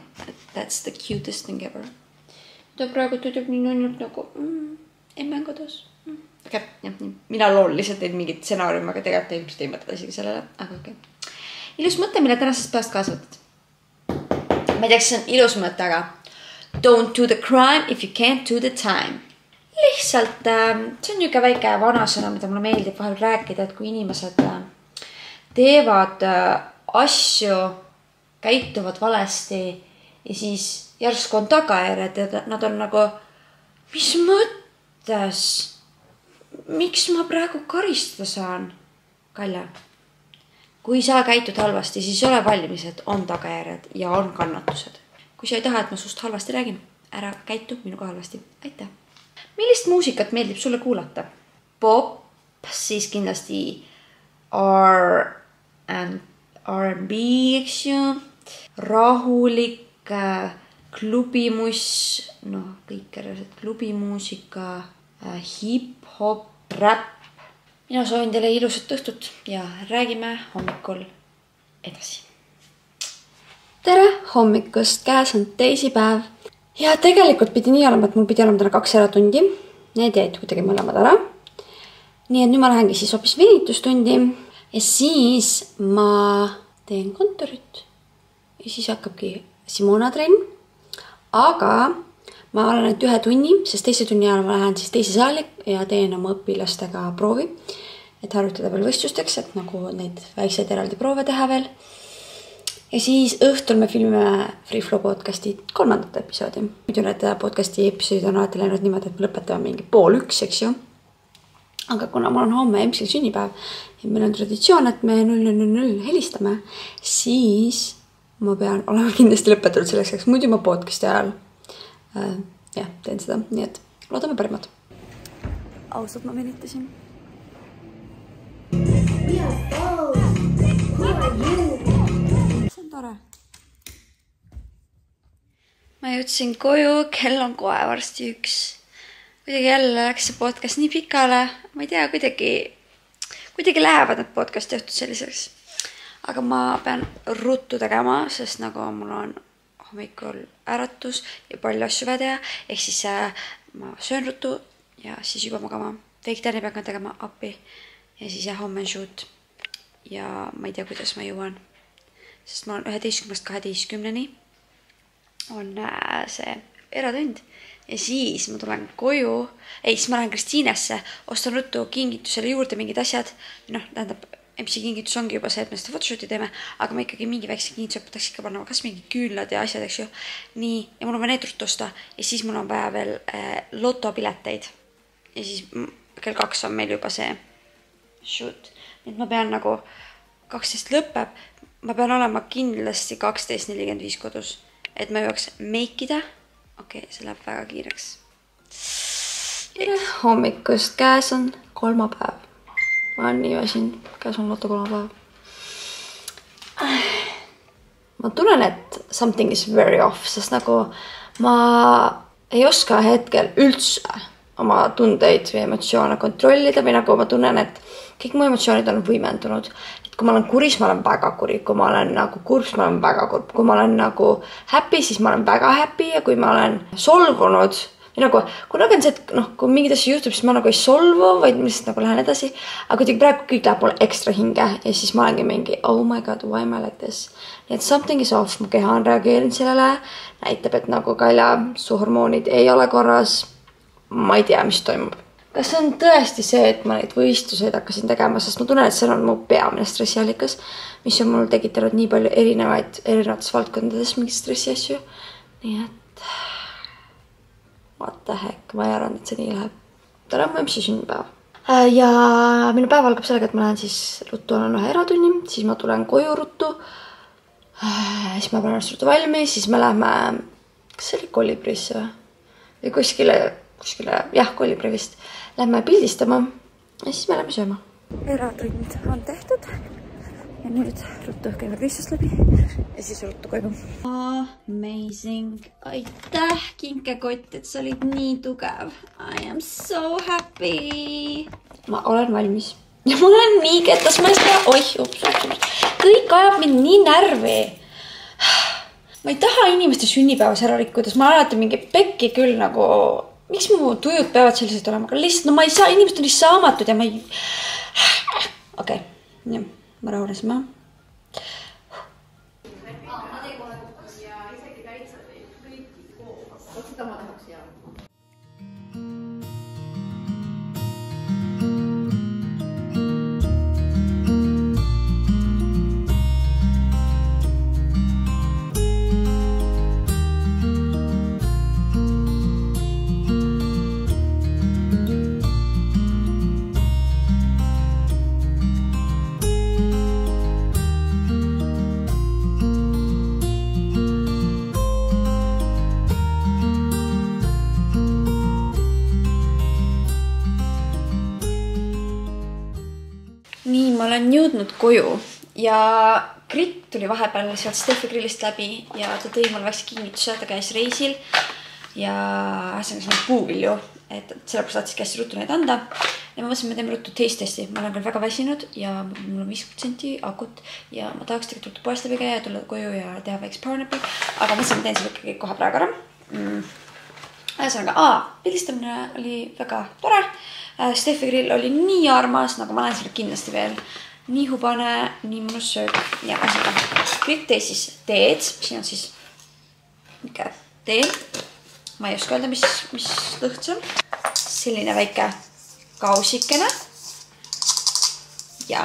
that's the cutest thing ever. Ta praegu töötab nii nonnult nagu emmen kodus. Okay, jah, nii. Mina loon lihtsalt neid mingit stsenaariumi, aga tegelikult ilmselt ei mõtle isegi sellele, aga okei. Ilus mõte, mille tänasest päevast kaasa võtad. Ma ei tea, see on ilus mõte, aga don't do the crime if you can't do the time. Lihtsalt, see on niisugune väike vanasõna, mida mulle meeldib vahel rääkida, et kui inimesed teevad asju, käituvad valesti ja siis järsku on tagajärjed ja nad on nagu, mis mõttes? Miks ma praegu karistada saan? Kalja, kui sa käitud halvasti, siis ole valmis, et on tagajärjed ja on kannatused. Kui sa ei taha, et ma sust halvasti räägin, ära käitu minuga halvasti. Aitäh! Millist muusikat meeldib sulle kuulata? Pop, siis kindlasti R&B, eks ju, rahulik, klubimuss, kõik klubimuusika, hip-hop, rap. Mina soovin teile ilusat õhtut ja räägime hommikul edasi. Tere hommikust, käes on teisipäev. Ja tegelikult pidi nii olema, et mul pidi olema täna 2 eratundi. Need jäid kuidagi mõlemad ära. Nii et nüüd ma lähengi siis hoopis venitustundi ja siis ma teen kontorit. Ja siis hakkabki Simona trenn. Aga ma olen ainult 1 tunni, sest teise tunni ajal ma lähen siis teise saali ja teen oma õpilastega proovi, et harjutada veel võistlusteks, et nagu neid väikseid eraldi proove teha veel. Ja siis õhtul me filmime Freeflow podcasti 3. episoodi. Muidu need podcasti episoodid on alati läinud niimoodi, et me lõpetame mingi 12:30, eks ju. Aga kuna mul on homme EMS-il sünnipäev ja meil on traditsioon, et me 0:00 helistame, siis ma pean olema kindlasti lõpetatud selleks, eks muidu ma podcasti ajal teen seda, nii et loodame parimat. Ausalt ma venitasin. See on tore. Ma jõudsin koju, kell on kohe varsti 1. Kuidagi jälle läks see podcast nii pikale. Ma ei tea, kuidagi lähevad need podcasti õhtud selliseks. Aga ma pean ruttu tegema, sest nagu mul on hommikul äratus ja palju asju vaja teha, ehk siis ma söön ruttu ja siis juba magama. Vegetärni pean tegema appi ja siis homme on shoot. Ja ma ei tea, kuidas ma jõuan, sest ma olen 11:00–12:00 on see eratund ja siis ma tulen koju, siis ma lähen Kristiinesse, ostan ruttu kingitusele juurde mingid asjad, tähendab, MC kingitus ongi juba see, et me seda photoshooti teeme, aga ma ikkagi mingi väikse kingitused peaks ikka panna, kas mingi küünlad ja asjad, eks ju. Nii, ja mul on vaja need ruttu osta ja siis mul on vaja veel lotopileteid. Ja siis kell 2 on meil juba see shoot. Nii et ma pean nagu 12 lõpeb, ma pean olema kindlasti 12:45 kodus, et ma jõuaks meikida. Okei, see läheb väga kiireks. Hommikust, käes on kolmapäev. Ma olen nii väsin, käes on loto kolmapäev. Ma tunnen, et something is very off, sest nagu ma ei oska hetkel üldse oma tundeid või emotsioone kontrollida või nagu ma tunnen, et kõik mu emotsioonid on võimendunud. Et kui ma olen kuris, ma olen väga kuri. Kui ma olen nagu kurb, ma olen väga kurb. Kui ma olen nagu happy, siis ma olen väga happy ja kui ma olen solvunud, nagu, kunagi on see, et kui mingid asju juhtub, siis ma nagu ei solvu, vaid ma lihtsalt nagu lähen edasi. Aga kuidagi praegu kõik läheb mulle ekstra hinge ja siis ma olengi mingi, oh my god, why am I like this? Nii et something is off, mu keha on reageerinud sellele, näitab, et nagu Kalja, su hormoonid ei ole korras. Ma ei tea, mis toimub. Kas see on tõesti see, et ma neid võistluseid hakkasin tegema, sest ma tunnen, et see on mu peamine stressiallikas, mis on mul tekitanud nii palju erinevates valdkondades mingid stressi asju. Nii et What the heck, ma ei arvanud, et see nii läheb. Täna on mu emsi sünnipäev. Ja minu päev algab sellega, et ma lähen siis ruttu annan ühe eratunni, siis ma tulen koju ruttu. Siis ma panen ruttu valmis, siis me lähme, kas see oli Kolibrisse või kuskile, jah, Kolibri vist. Lähme pildistama ja siis me lähme sööma. Eratund on tehtud ja nüüd ruttu käime Kristust läbi ja siis ruttu koju. Amazing. Aitäh, kinkekott, et sa olid nii tugev. I am so happy. Ma olen valmis. Ja ma olen nii ketas, ma ei saa... Kõik ajab mind nii närvi. Ma ei taha inimeste sünnipäevas ära rikkudes. Ma alati mingi pekki küll nagu... Miks mu tujud peavad sellised olema? Aga lihtsalt, no ma ei saa, inimesed on nii saamatud ja ma ei... Okei, nii. Ma rahunesin maha. Nii, ma olen jõudnud koju ja Grit tuli vahepeal sealt Steffi grillist läbi ja ta tõi mulle väikse kingituse, ta käis reisil ja sinna puuvilju, et sellepärast tahtsid hästi ruttu neid anda. Ja ma mõtlesin, me teeme ruttu taste testi. Ma olen küll väga väsinud ja mul on 50% akut ja ma tahaks tegelikult ruttu poest läbi käia ja tulla koju ja teha väikse powernapi, aga mõtlesin, ma teen selle ikkagi kohe praegu ära. Ühesõnaga, pildistamine oli väga tore. Steffi grill oli nii armas, nagu ma lähen selle kindlasti veel. Nii hubane, nii mõnus söög. Ja ühesõnaga, kõik tee siis teed. Siin on siis tee. Ma ei oska öelda, mis lõht see on. Selline väike kausikene. Ja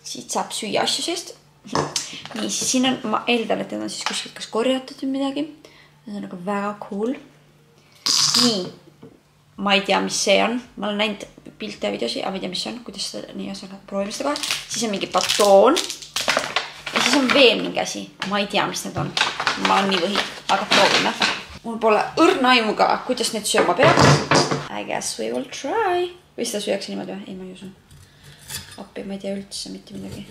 siit saab süüa asju seest. Nii, siis siin on, ma eeldan, et need on siis kuskilt kas korjatud või midagi. See on nagu väga cool. Nii. Ma ei tea, mis see on. Ma olen näinud pilte ja videosi, aga ma ei tea, mis see on. Kuidas seda nii osaga proovime seda kohe. Siis on mingi batoon. Ja siis on veel mingi asi. Ma ei tea, mis need on. Ma olen nii võhi. Aga proovime. Mul pole õrna aimuga, kuidas need sööma peab. I guess we will try. Või seda süüakse niimoodi või? Ei, ma ei usu. Appi, ma ei tea üldse mitte midagi.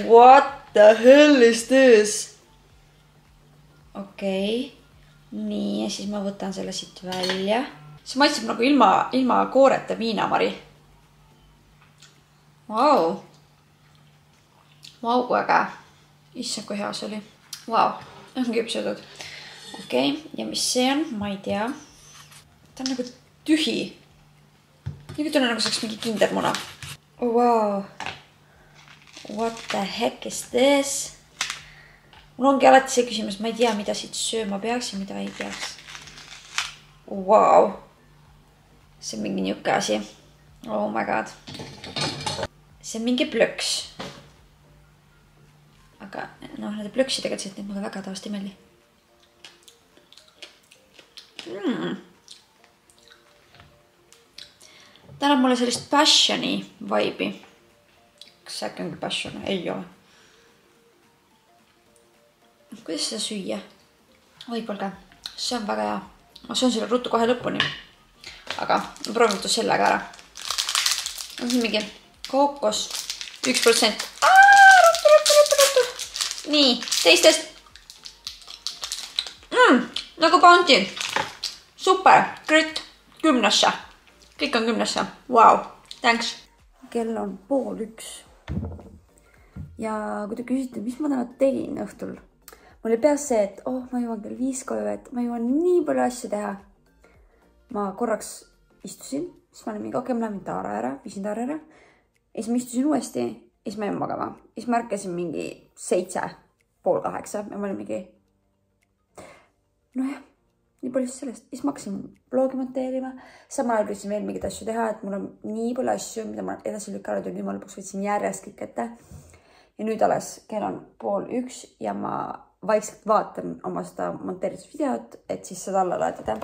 What the hell is this? Okei. Nii, ja siis ma võtan selle siit välja. See maitseb nagu ilma kooreta viinamari. Vau. Vau, kui äge. Issand, kui hea see oli. Vau, on küpsõdud. Okei, ja mis see on? Ma ei tea. Ta on nagu tühi. Nii tunne nagu saaks mingi kindermuna. Oh, wow. What the heck is this? Mul ongi alati see küsimus, ma ei tea, mida siit sööma peaks ja mida ei peaks. Wow. See on mingi niuke asi. Oh my god. See on mingi plöks. Aga nende plöksidega need mulle väga tavasti meeldi. Ta annab mulle sellist passioni vibe'i. Kas äkki ongi passion? Ei ole. Kuidas seda süüa? Oi, kuulge, see on väga hea. Ma söön selle ruttu kohe lõpuni. Aga ma proovin ruttu sellega ära. On siin mingi kookos. 1%. Ruttu. Nii, teistest. Nagu Bounty. Super, Grit, 10. Kõik on 10. Wow, thanks. Kell on 12:30. Ja kui te küsite, mis ma täna tegin õhtul, mul oli peas see, et ma jõuan kell 5 koju, et ma jõuan nii palju asju teha. Ma korraks istusin, siis ma olin mingi, okei, ma lähen Taara ära, viisin Taara ära. Ja siis ma istusin uuesti, ja siis ma jäin magama. Ja siis ma ärkasin mingi 7, pool 8 ja ma olin mingi, nojah, nii palju sellest. Ja siis ma hakkasin blogi monteerima. Samal ajal võtsin veel mingid asju teha, et mul on nii palju asju, mida ma edasi lükanud ja nüüd ma lõpuks võtsin järjest kõik ette. Ja nüüd alles kell on 12:30 ja ma vaikselt vaatan oma seda monteeritud videot, et siis seda alla laadida.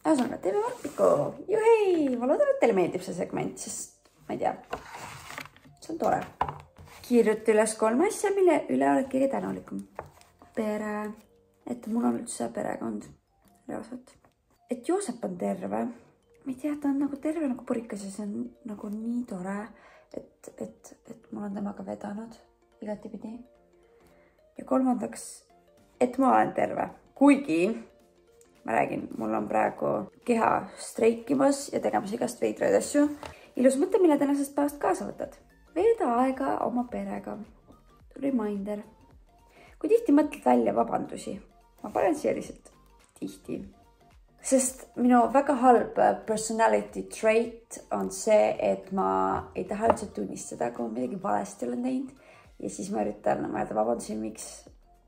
Ühesõnaga, teeme Markpiku. Juhei! Ma loodan, et teile meeldib see segment, sest ma ei tea. See on tore. Kirjuta üles 3 asja, mille üle oled kõige tänulikum. Pere. Et mul on üldse perekond. Reaalselt. Et Joosep on terve. Ma ei tea, ta on nagu terve nagu purikas ja see on nagu nii tore, et mul on temaga vedanud igatipidi. Ja 3. et ma olen terve. Kuigi, ma räägin, mul on praegu keha streikimas ja tegemas igast veidraid asju. Ilus mõte, mille tänasest päevast kaasa võtad. Veeda aega oma perega. Reminder. Kui tihti mõtled välja vabandusi, ma panen siia lihtsalt tihti. Sest minu väga halb personality trait on see, et ma ei taha üldse tunnistada, kui ma midagi valesti olen teinud. Ja siis ma üritan mõelda vabandusi, miks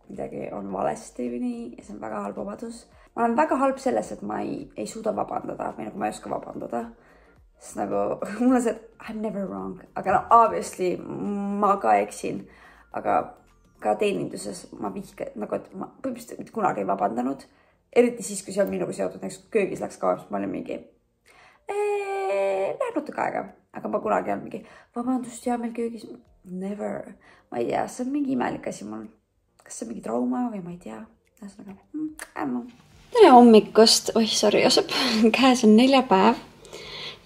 midagi on valesti või nii. Ja see on väga halb vabadus. Ma olen väga halb selles, et ma ei suuda vabandada või nagu ma ei oska vabandada. Sest nagu mul on see, et I'm never wrong. Aga no obviously ma ka eksin. Aga ka teeninduses ma vihkan, nagu et ma põhimõtteliselt kunagi ei vabandanud. Eriti siis, kui see on minuga seotud, näiteks köögis läks kauem, ma olin mingi läheb natuke aega. Aga ma kunagi olen mingi vabandust ja meil köögis never. Ma ei tea, see on mingi imelik asi mul. Kas see on mingi trauma või ma ei tea. Tere hommikust. Sorry, Joosep. Käes on neljapäev.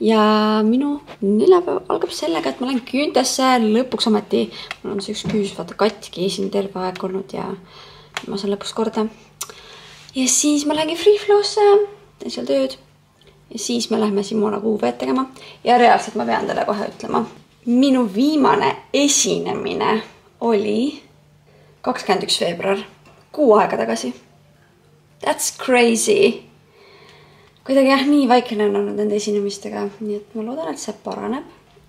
Ja minu neljapäev algab sellega, et ma lähen küüntesse lõpuks ometi. Mul on see üks küüs, vaata katki siin terve aeg olnud ja ma saan lõpuks korda. Ja siis ma lähengi Free Flow'sse, teen seal tööd. Ja siis me lähme Simona UV-d tegema. Ja reaalselt ma pean teile kohe ütlema. Minu viimane esinemine oli 21. veebruar, 6 aega tagasi. That's crazy. Kuidagi jah, nii vaikene on olnud nende esinemistega, nii et ma loodan, et see paraneb.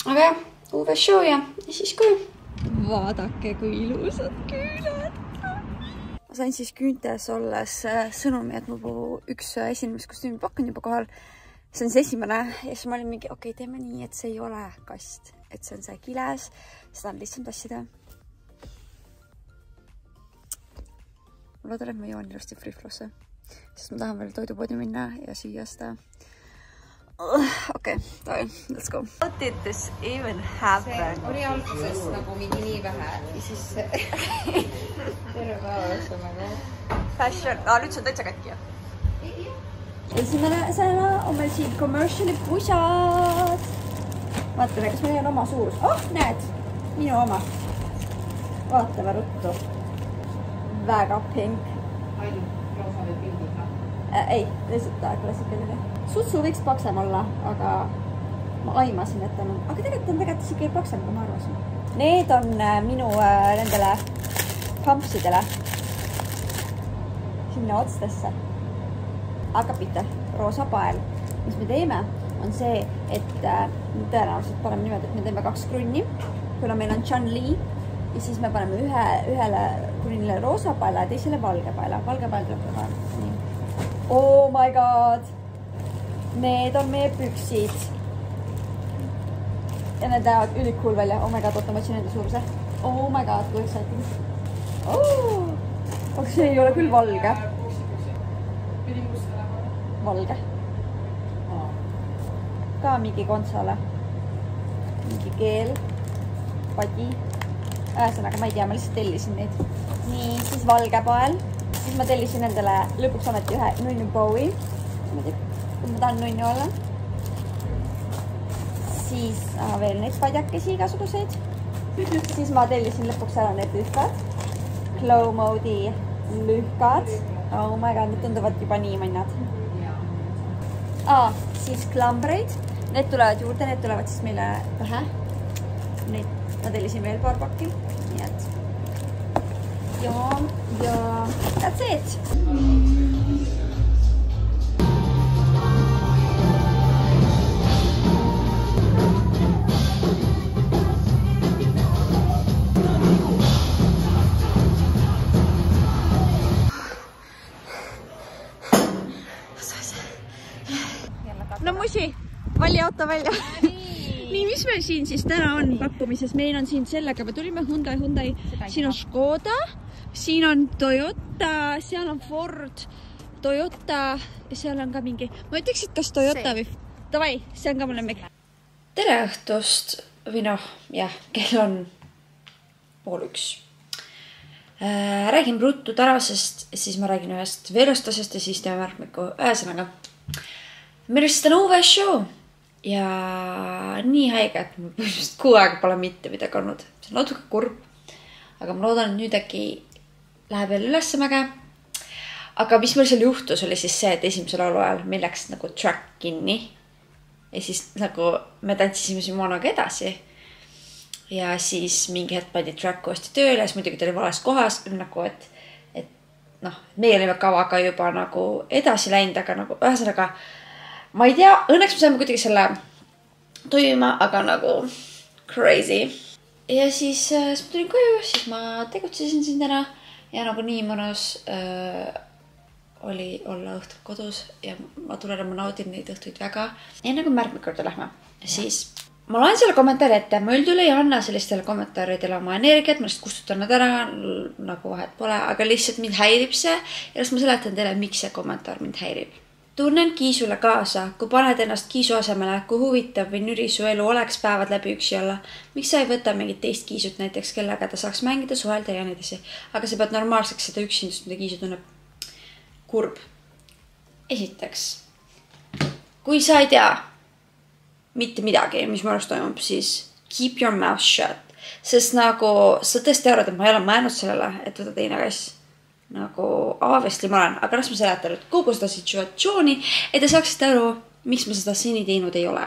Aga jah, UV show ja siis kui. Vaadake, kui ilusad küüned. Ma sain siis küüntes olles sõnumi, et mul üks esinemiskostüümi pakk on juba kohal. See on see esimene ja siis ma olin mingi, okei, teeme nii, et see ei ole kast. Et see on see kiles, seda on lihtsalt tassida. Ma loodan, et ma joon ilusti Free Flow'sse, sest ma tahan veel toidupoodi minna ja süüa seda. Okei, let's go. How did this even happen? See oli alguses nagu mingi nii vähe ja siis terve päevas on nagu... Fashion. Nüüd see on täitsa katki, jah? Esimene asjana on meil siin commerciali pusad. Vaatame, kas meil on oma suurus. Oh, näed! Minu oma. Vaatame ruttu. Väga pink. Ainult roosa või pildiga? Ei, lihtsalt klassikaline. Sutsu võiks paksem olla, aga ma aimasin, et on... Aga tegelikult isegi paksem, kui ma arvasin. Need on minu nendele pumpsidele. Sinna otstesse. Aga pite, roosa pael. Mis me teeme, on see, et tõenäoliselt paneme niimoodi, et me teeme 2 krunni, kuna meil on Chun Li ja siis me paneme ühele krunnile roosa paela ja teisele valge paela. Valge pael tuleb ka. Nii. Oh my god! Need on meie püksid. Ja need lähevad ülikool välja. Oh my god, oota, ma otsin enda suuruse. Oh my god, kui exciting. Oh! Aga see ei ole küll valge. Valge. Ka mingi kontsole. Mingi keel. Padi. Ühesõnaga, ma ei tea, ma lihtsalt tellisin neid. Nii, siis valge pael. Siis ma tellisin endale lõpuks ometi ühe nunnu bowi. Kui ma tahan nunnu olla. Siis veel neid padjakesi igasuguseid. Siis ma tellisin lõpuks ära need lühkad. Glow mode'i lühkad. Oh my god, need tunduvad juba nii mõnnad. Siis klambreid. Need tulevad juurde, need tulevad siis meile pähe. Neid ma tellisin veel paar pakki. Nii et. Ja that's it. No musi, vali auto välja. Nii, mis meil siin siis täna on pakkumises? Meil on siin sellega, me tulime Hyundai, siin on Škoda, siin on Toyota, seal on Ford, Toyota ja seal on ka mingi, ma ütleksid, kas Toyota või... Davai, see on ka mulle mingi. Tere õhtust või kell on 12:30. Räägin ruttu tänasest, siis ma räägin ühest veelustasest ja siis teeme märkmiku. Ühesõnaga, meil on seda uue show ja nii haige, et ma põhimõtteliselt 6 aega pole mitte midagi olnud. See on natuke kurb, aga ma loodan, et nüüd äkki läheb veel ülesmäge. Aga mis meil seal juhtus, oli siis see, et esimesel laulu ajal meil läks nagu track kinni ja siis nagu me tantsisime Simonaga edasi. Ja siis mingi hetk pandi track uuesti tööle ja siis muidugi ta oli vales kohas, nagu et meie olime kavaga juba nagu edasi läinud, aga nagu ühesõnaga ma ei tea, õnneks me saime kuidagi selle toima, aga nagu crazy. Ja siis ma tulin koju, siis ma tegutsesin siin täna ja nagu nii mõnus oli olla õhtul kodus ja ma tulen ja ma naudin neid õhtuid väga. Ja nagu märkmikorda lähme, siis ma loen selle kommentaari ette, ma üldüle ei anna sellistele kommentaaridele oma energiat, ma lihtsalt kustutan nad ära, nagu vahet pole, aga lihtsalt mind häirib see ja siis ma seletan teile, miks see kommentaar mind häirib. Tunnen Kiisule kaasa, kui paned ennast Kiisu asemele, kui huvitav või nüri su elu oleks päevad läbi üksi olla. Miks sa ei võta mingit teist Kiisut näiteks, kellega ta saaks mängida, suhelda ja nii edasi. Aga sa pead normaalseks seda üksindust, mida Kiisu tunneb. Kurb. Esiteks, kui sa ei tea mitte midagi, mis mu arust toimub, siis keep your mouth shut. Sest nagu sa tõesti arvad, et ma ei ole mõelnud sellele, et võtta teine kass. Nagu obviously ma olen, aga las ma seletan kogu seda situatsiooni, et te saaksite aru, miks ma seda seni teinud ei ole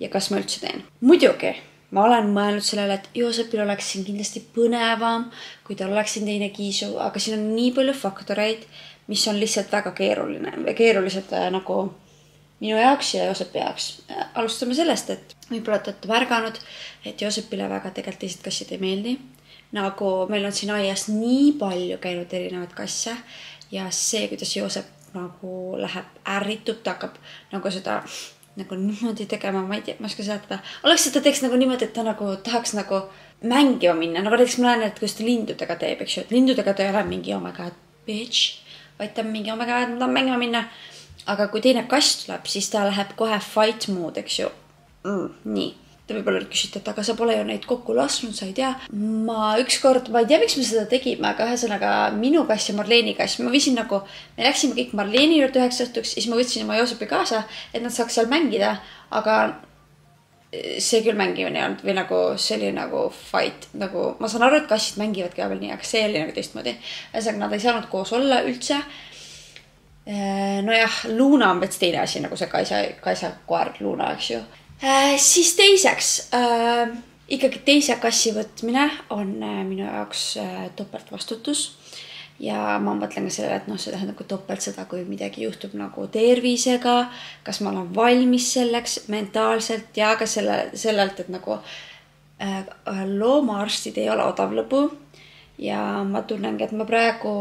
ja kas ma üldse teen. Muidugi, ma olen mõelnud sellele, et Joosepil oleks siin kindlasti põnevam, kui tal oleks siin teine Kiisu, aga siin on nii palju faktoreid, mis on lihtsalt väga keerulised nagu minu jaoks ja Joosepi jaoks. Alustame sellest, et võib-olla te olete märganud, et Joosepile väga tegelikult teised kassid ei meeldi. Nagu meil on siin aias nii palju käinud erinevad kasse ja see, kuidas Joosep nagu läheb ärritub, ta hakkab nagu seda nagu niimoodi tegema, ma ei tea, ma ei oska seletada. Oleks, et ta teeks nagu niimoodi, et ta nagu tahaks nagu mängima minna. Nagu näiteks ma näen, et kuidas ta lindudega teeb, eks ju, et lindudega ta ei ole mingi oh my god, bitch, vaid ta mingi oh my god, ma tahan mängima minna. Aga kui teine kass tuleb, siis ta läheb kohe fight mood, eks ju. Nii. Te võib-olla küsite, et aga sa pole ju neid kokku lasknud, sa ei tea. Ma ükskord, ma ei tea, miks me seda tegime, aga ühesõnaga minu kass ja Marleeni kass. Ma viisin nagu, me läksime kõik Marleeni juurde 9 õhtuks, siis ma võtsin oma Joosepi kaasa, et nad saaks seal mängida. Aga see küll mängimine ei olnud või nagu see oli nagu fight. Nagu, ma saan aru, et kassid mängivad ka veel nii, aga see oli nagu teistmoodi. Ühesõnaga nad ei saanud koos olla üldse. Nojah, Luuna on veits teine asi, nagu see kaisa koer Luuna, eks ju. Siis teiseks, ikkagi teise kassi võtmine on minu jaoks topeltvastutus ja ma mõtlen ka sellele, et see tähendab ka topelt seda, kui midagi juhtub nagu tervisega, kas ma olen valmis selleks mentaalselt ja ka sellelt, et nagu loomaarstid ei ole odav lõbu ja ma tunnengi, et ma praegu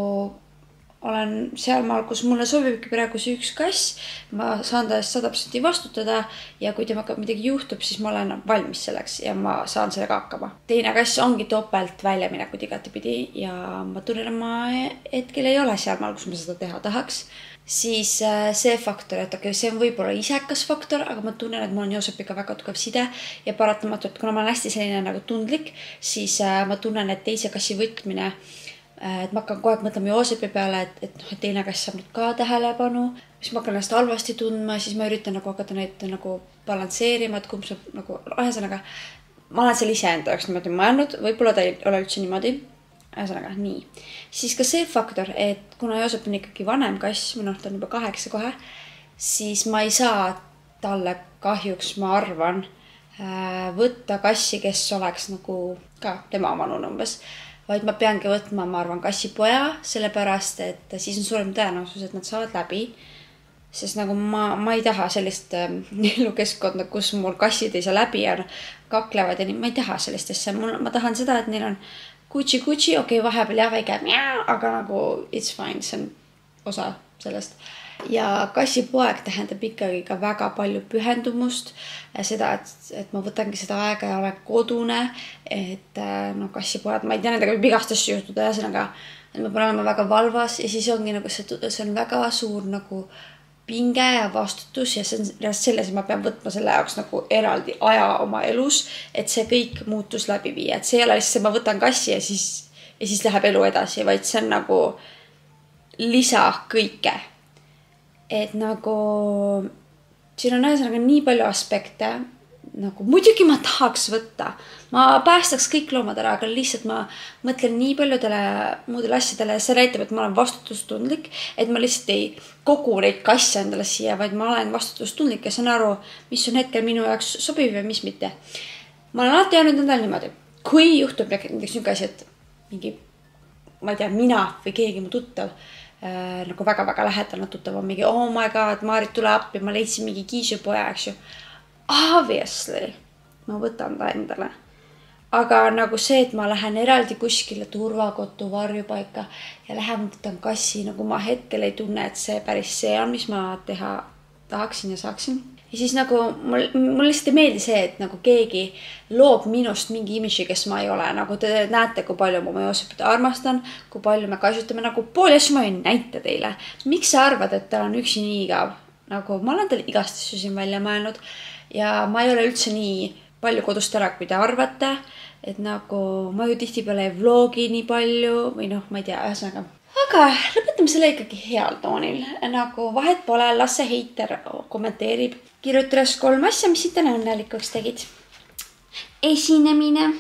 olen sealmaal, kus mulle sobibki praegu see üks kass, ma saan ta eest 100% vastutada ja kui temaga midagi juhtub, siis ma olen valmis selleks ja ma saan sellega hakkama. Teine kass ongi topelt väljaminekud igatepidi ja ma tunnen, et ma hetkel ei ole sealmaal, kus ma seda teha tahaks. Siis see faktor, et see on võib-olla isekas faktor, aga ma tunnen, et ma olen Joosepiga väga tugev side ja paratamatult, kuna ma olen hästi selline nagu tundlik, siis ma tunnen, et teise kassi võtmine et ma hakkan kogu aeg mõtlema Joosepi peale, et teine kass saab nüüd ka tähelepanu, siis ma hakkan ennast halvasti tundma, siis ma üritan nagu hakata neid nagu balansseerima, et kumb saab nagu ühesõnaga, ma olen seal ise enda jaoks niimoodi mõelnud, võib-olla ta ei ole üldse niimoodi, ühesõnaga nii. Siis ka see faktor, et kuna Joosep on ikkagi vanem kass, ta on juba 8 kohe, siis ma ei saa talle kahjuks, ma arvan, võtta kassi, kes oleks nagu ka tema vanune umbes, vaid ma peangi võtma, ma arvan, kassipoja, sellepärast, et siis on suurem tõenäosus, et nad saavad läbi. Sest nagu ma ei taha sellist elukeskkonda, kus mul kassid ei saa läbi ja kaklevad ja nii, ma ei taha sellist asja. Ma tahan seda, et neil on kutsi, okei, vahepeal jah väike, aga nagu it's fine, see on osa sellest. ja kassipoeg tähendab ikkagi ka väga palju pühendumust ja seda, et ma võtangi seda aega ja olen kodune, et no kassipoed, ma ei tea, nendega võib igast asju juhtuda, ühesõnaga, et ma pean olema väga valvas ja siis ongi nagu see on väga suur nagu pinge ja vastutus ja see on selles, et ma pean võtma selle jaoks nagu eraldi aja oma elus, et see kõik muutus läbi viia, et see ei ole lihtsalt, ma võtan kassi ja siis läheb elu edasi, vaid see on nagu lisa kõike. Et nagu siin on ühesõnaga nii palju aspekte, nagu muidugi ma tahaks võtta, ma päästaks kõik loomad ära, aga lihtsalt ma mõtlen nii paljudele muudele asjadele ja see näitab, et ma olen vastutustundlik, et ma lihtsalt ei kogu neid kasse endale siia, vaid ma olen vastutustundlik ja saan aru, mis on hetkel minu jaoks sobiv ja mis mitte. Ma olen alati jäänud endale niimoodi, kui juhtub näiteks niisugune asi, et mingi, ma ei tea, mina või keegi mu tuttav nagu väga-väga lähedane tuttav on mingi, oh my god, Maarit tule appi, ma leidsin mingi kiisupoja, eks ju. Obviously, ma võtan ta endale. Aga nagu see, et ma lähen eraldi kuskile turvakotu varjupaika ja lähen võtan kassi, nagu ma hetkel ei tunne, et see päris see on, mis ma teha tahaksin ja saaksin. Ja siis nagu mul lihtsalt ei meeldi see, et nagu keegi loob minust mingi imidži, kes ma ei ole. Nagu te näete, kui palju ma Joosepit armastan, kui palju me kasutame, nagu pooli asju ma ei näita teile. Miks sa arvad, et tal on üksi nii igav? Nagu ma olen tal igast asju siin välja mõelnud ja ma ei ole üldse nii palju kodust ära, kui te arvate, et nagu ma ju tihtipeale ei vlogi nii palju või noh, ma ei tea, ühesõnaga. Aga lõpetame selle ikkagi heal toonil. Nagu vahet pole, las see heiter kommenteerib. Kirjutades 3 asja, mis siit õnnelikuks tegid. Esinemine,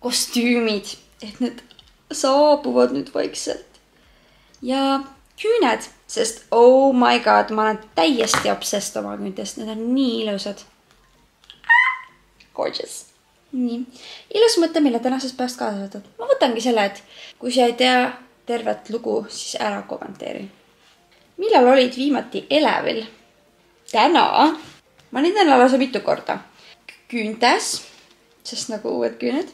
kostüümid, et need saabuvad nüüd vaikselt. Ja küüned, sest oh my god, ma olen täiesti obsessed oma küüntest. Need on nii ilusad. Gorgeous. Nii. Ilus mõte, mille tänasest päevast kaasa võtad. Ma võtangi selle, et kui sa ei tea tervet lugu, siis ära kommenteeri. Millal olid viimati elevil? Täna. Ma olin täna lausa mitu korda. Küüntes, sest nagu uued küüned.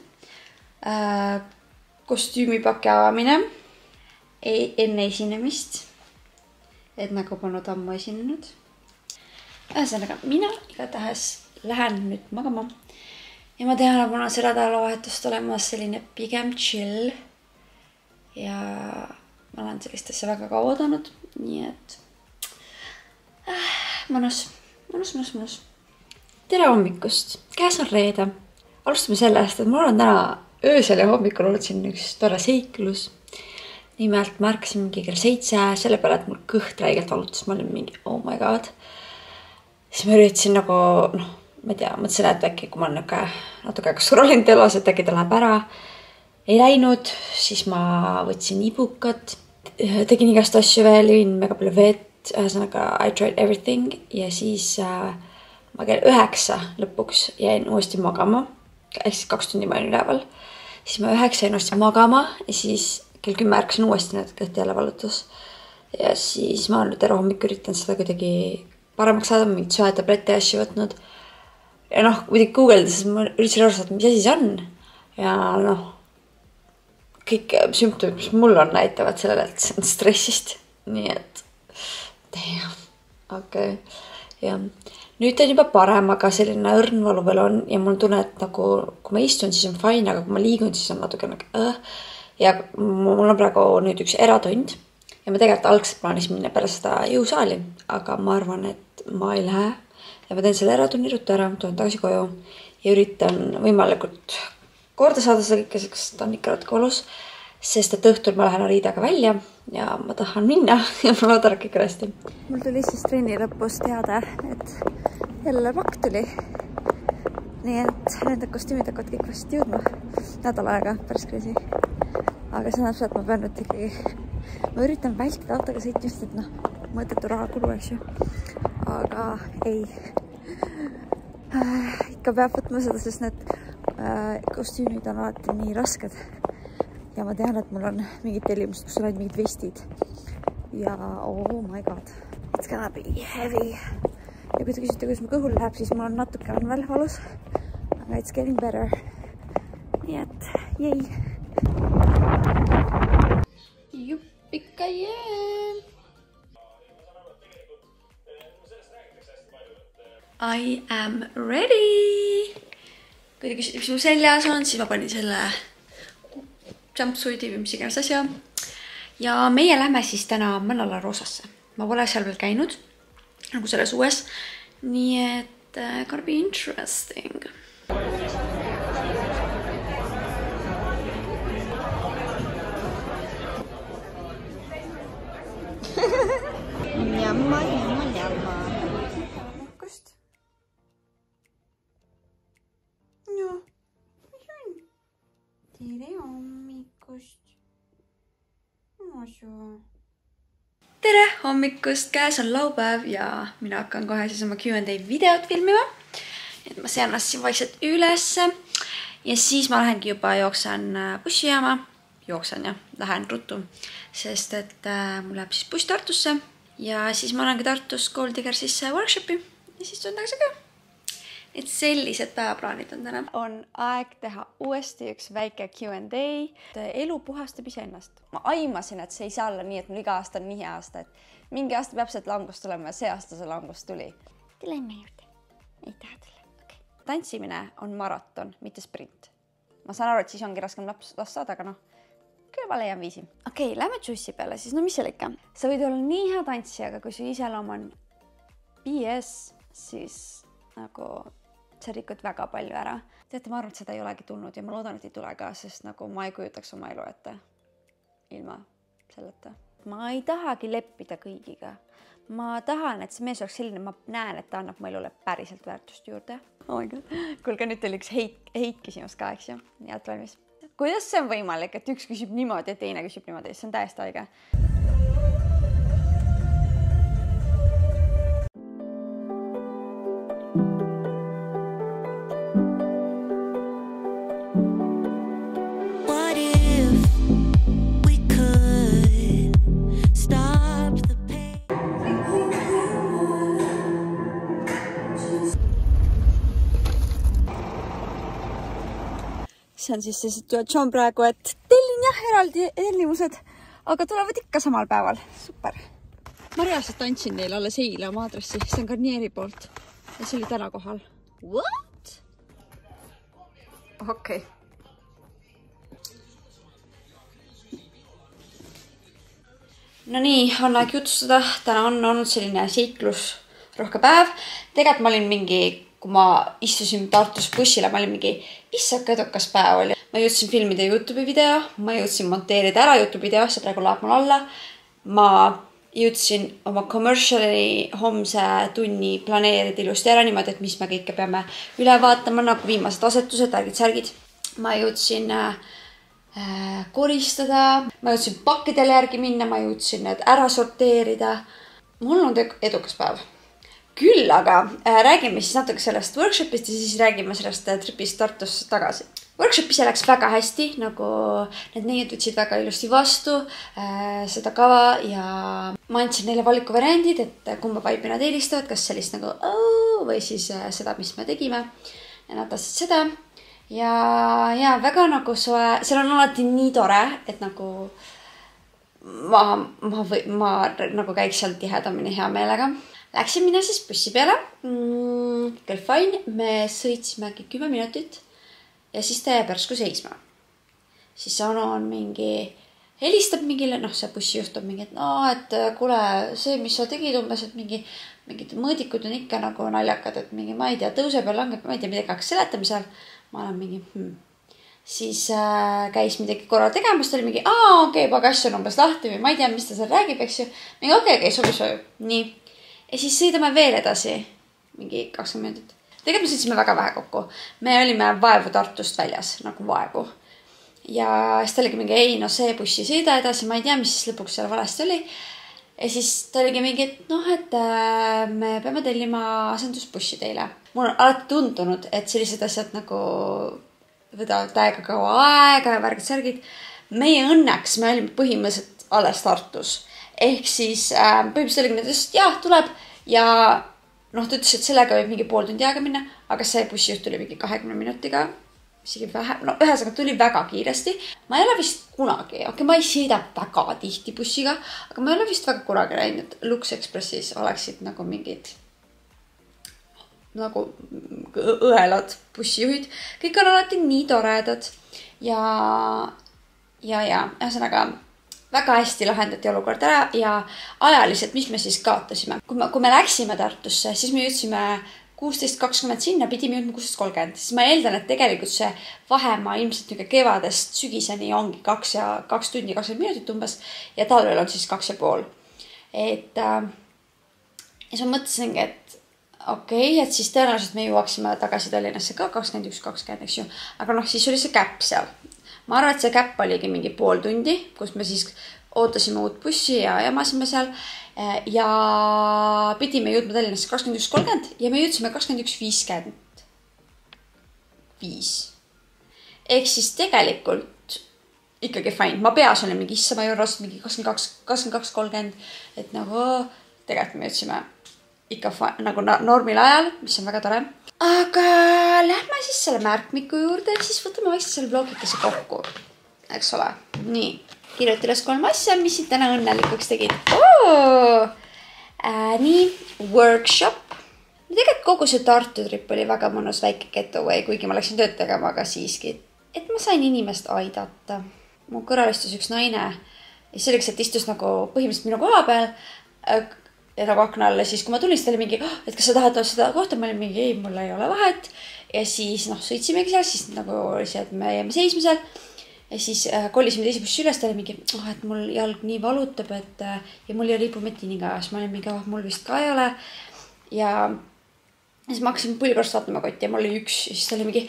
Kostüümipaki avamine. Enne esinemist. Et nagu polnud ammu esinenud. Ühesõnaga, mina igatahes lähen nüüd magama. Ja ma tean, et mul on selle nädalavahetust olemas selline pigem chill. Ja ma olen sellist asja väga kaua oodanud, nii et mõnus. Tere hommikust, käes on reede. Alustame sellest, et mul on täna öösel ja hommikul olnud siin üks tore seiklus. Nimelt ma ärkasin mingi kell 7, selle peale, et mul kõht räigelt valutas, ma olin mingi oh my god. Siis ma üritasin nagu, ma ei tea, mõtlesin, et äkki, kui ma natuke surolinud elas, et äkki ta läheb ära. Ei läinud, siis ma võtsin ibukat, tegin igast asju veel, jõin väga palju vett, ühesõnaga I tried everything ja siis ma kell 9 lõpuks jäin uuesti magama, ehk 2 tundi ma olin üleval. Siis ma 9 jäin uuesti magama ja siis kell 10 ärkasin uuesti need kõht jälle valutus. Ja siis ma nüüd ära hommik üritan seda kuidagi paremaks saada, mingid söetablette asju võtnud. Ja kuidagi googledes ma üritasin aru saada, mis asi see on. Ja kõik sümptomid, mis mul on, näitavad sellele, et see on stressist. Nii et, okei. Ja nüüd on juba parem, aga selline õrnvalu veel on ja mul tunne, et nagu, kui ma istun, siis on fine, aga kui ma liigun, siis on natuke Ja mul on praegu nüüd üks eratund ja ma tegelikult algselt plaanis minna peale seda jõusaali, aga ma arvan, et ma ei lähe ja ma teen selle eratunni ruttu ära, tulen tagasi koju ja üritan võimalikult korda saada seda kõike, sest ta on ikka natuke valus, sest et õhtul ma lähen riidaga välja ja ma tahan minna ja ma loodan kõik hästi. Mul tuli siis trenni lõpus teada, et jälle pakk tuli. Nii et nende kostüümid hakkavad kõik vast jõudma nädal aega, päris crazy. Aga see näeb seda, et ma pean nüüd ikkagi, ma üritan vältida autoga sõitmist, et mõõtetu raha kulu, eks ju. Aga ei. Ikka peab võtma seda, sest need kostüümid on alati nii rasked ja ma tean, et mul on mingid tellimused, kus on ainult mingid vestid ja oh my god, it's gonna be heavy ja kui te küsite, kuidas mu kõhul läheb, siis mul on natuke on veel valus, aga it's getting better, nii et jäi jupp ikka jää. I am ready. Kui te küsite, mis mu seljas on, siis ma panin selle jumpsuiti või mis iganes asja. Ja meie lähme siis täna Manala Rosasse. Ma pole seal veel käinud, nagu selles uues. Nii et gonna be interesting. Jamma. Hommikust. No. Tere hommikust. Tere hommikust, käes on laupäev ja mina hakkan kohe siis oma Q&A videot filmima. Et ma sean ennast siin vaikselt ülesse ja siis ma lähengi juba jooksen bussijaama. Jooksen jah, lähen ruttu, sest et mul läheb siis buss Tartusse ja siis ma olengi Tartus Golddiggersisse workshopi ja siis tulen tagasi ka. Et sellised päevaplaanid on täna. On aeg teha uuesti üks väike Q&A. Elu puhastab ise ennast. Ma aimasin, et see ei saa olla nii, et mul iga aasta on nii hea aasta, et mingi aasta peab see langus tulema ja see aasta see langus tuli. Lähme juurde. Ei taha tulla. Okay. Tantsimine on maraton, mitte sprint. Ma saan aru, et siis ongi raskem last saada, aga noh, küll ma leian viisi. Okei, lähme Jussi peale, siis no mis seal ikka? Sa võid olla nii hea tantsija, aga kui su iseloom on BS, siis nagu sa rikud väga palju ära. Teate, ma arvan, et seda ei olegi tulnud ja ma loodan, et ei tule ka, sest nagu ma ei kujutaks oma elu ette ilma selleta. Ma ei tahagi leppida kõigiga. Ma tahan, et see mees oleks selline, ma näen, et ta annab mu elule päriselt väärtust juurde. Oh my god. Kuulge, nüüd oli üks heit küsimus ka, eks ju? Head valmis. Kuidas see on võimalik, et üks küsib niimoodi ja teine küsib niimoodi? See on täiesti haige. See on siis see situatsioon praegu, et tellin jah eraldi tellimused, aga tulevad ikka samal päeval. Super. Ma reaalselt tantsin neile alles eile oma aadressi. See on Garnieri poolt. Ja see oli täna kohal. What? Okei. No nii, on aeg jutustada. Täna on olnud selline seiklus rohke päev. Tegelikult ma olin mingi... Kui ma istusin Tartus bussile, ma olin mingi issaka edukas päev oli. Ma jõudsin filmida YouTube'i video, ma jõudsin monteerida ära YouTube'i video, see praegu laab mul alla. Ma jõudsin oma commerciali homse tunni planeerida ilusti ära niimoodi, et mis me kõike peame üle vaatama, nagu viimased asetused, värgid-särgid. Ma jõudsin koristada, ma jõudsin pakkidele järgi minna, ma jõudsin need ära sorteerida. Mul on edukas päev. Küll, aga räägime siis natuke sellest workshopist ja siis räägime sellest tripist Tartus tagasi. Workshop ise läks väga hästi, nagu need neiud võtsid väga ilusti vastu seda kava ja ma andsin neile valikuvariandid, et kumba vaipi nad eelistavad, kas sellist nagu või siis seda, mis me tegime. Ja nad tahtsid seda. Ja väga nagu soe, seal on alati nii tore, et nagu ma nagu käiks seal tihedamini hea meelega. Läksin minna siis bussi peale. Küll fine. Me sõitsimegi 10 minutit ja siis ta jääb järsku seisma. Siis Anu on mingi, helistab mingile, noh see bussijuht on mingi, et kuule, see, mis sa tegid umbes, et mingid mõõdikud on ikka nagu naljakad, et mingi, ma ei tea, tõuseb ja langeb, ma ei tea, midagi hakkas seletama seal. Ma olen mingi, Siis käis midagi korra tegemas, ta oli mingi, okei, pagass on umbes lahti või ma ei tea, mis ta seal räägib, eks ju. Mingi, okei, sobi. Nii. Ja siis sõidame veel edasi, mingi 20 minutit. Tegelikult me sõitsime väga vähe kokku. Me olime vaevu Tartust väljas, nagu vaevu. Ja siis ta oligi mingi, ei, no see bussi sõida edasi, ma ei tea, mis siis lõpuks seal valesti oli. Ja siis ta oligi mingi, et me peame tellima asendusbussi teile. Mul on alati tundunud, et sellised asjad nagu võtavad täiega kaua aega ja värgid-särgid. Meie õnneks me olime põhimõtteliselt alles Tartus. Ehk siis põhimõtteliselt oligi need, jah, tuleb ja noh, ta ütles, et sellega võib mingi pool tundi aega minna, aga see bussijuht tuli mingi 20 minutiga, isegi vähe, no ühesõnaga tuli väga kiiresti. Ma ei ole vist kunagi, ma ei sõida väga tihti bussiga, aga ma ei ole vist väga kunagi näinud, et Lux Expressis oleksid nagu mingid nagu õelad bussijuhid. Kõik on alati nii toredad ja ühesõnaga väga hästi lahendati olukord ära ja ajaliselt, mis me siis kaotasime. Kui me läksime Tartusse, siis me jõudsime 16.20 sinna, pidime jõudma 16.30. Siis ma eeldan, et tegelikult see vahemaa ilmselt niisugune kevadest sügiseni ongi 2 tundi 20 minutit umbes ja talvel on siis 2,5. Ja siis ma mõtlesingi, et okei, et siis tõenäoliselt me jõuaksime tagasi Tallinnasse ka 21.20, eks ju. Aga siis oli see käpp seal. Ma arvan, et see käpp oligi mingi pool tundi, kus me siis ootasime uut bussi ja jamasime seal ja pidime jõudma Tallinnasse 21.30 ja me jõudsime 21.55. Ehk siis tegelikult ikkagi fine. Ma peas olin mingi issa, ma jõudnud mingi 22.30, et nagu tegelikult me jõudsime ikka nagu normil ajal, mis on väga tore. Aga lähme siis selle märkmiku juurde, siis võtame vaikselt selle blogikese kokku, eks ole. Nii, kirjuta üles 3 asja, mis siit täna õnnelikuks tegid. Nii, workshop. Tegelikult kogu see Tartu trip oli väga mõnus väike getaway, kuigi ma läksin tööd tegema, aga siiski. Et ma sain inimest aidata. Mu kõrval istus üks naine ja selleks, et istus nagu põhimõtteliselt minu koha peal ja nagu akna alla, siis kui ma tulin, siis ta oli mingi, et kas sa tahad seda kohta, ma olin mingi, ei, mul ei ole vahet. Ja siis sõitsimegi seal, siis nagu oli see, et me jääme seisma seal. Ja siis kollisime teise bussi üles, ta oli mingi, et mul jalg nii valutab, et ja mul ei ole lipumetiniga. Siis ma olin mingi, mul vist ka ei ole. Ja siis ma hakkasin pullipärast vaatama kotti ja mul oli üks. Ja siis ta oli mingi,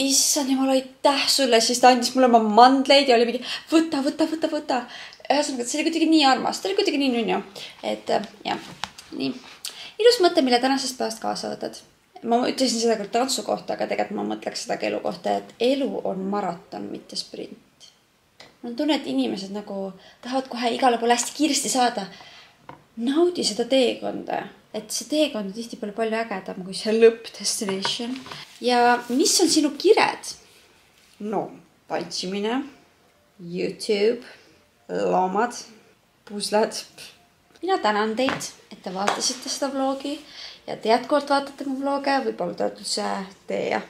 issand jumal, aitäh sulle. Siis ta andis mulle oma mandleid ja oli mingi, võta. Ühesõnaga, see oli kuidagi nii armas, ta oli kuidagi nii nunju. Et jah, nii. Ilus mõte, mille tänasest päevast kaasa võtad. Ma ütlesin seda küll tantsu kohta, aga tegelikult ma mõtleks seda elu kohta, et elu on maraton, mitte sprint. Ma tunnen, et inimesed nagu tahavad kohe igale poole hästi kiiresti saada. Naudi seda teekonda, et see teekond on tihti palju ägedam kui see lõpp-destination. Ja mis on sinu kired? No, tantsimine, YouTube, loomad, pusled. Mina tänan teid, et te vaatasite seda vlogi ja te jätkuvalt vaatate mu vloge. Võib-olla te olete üldse,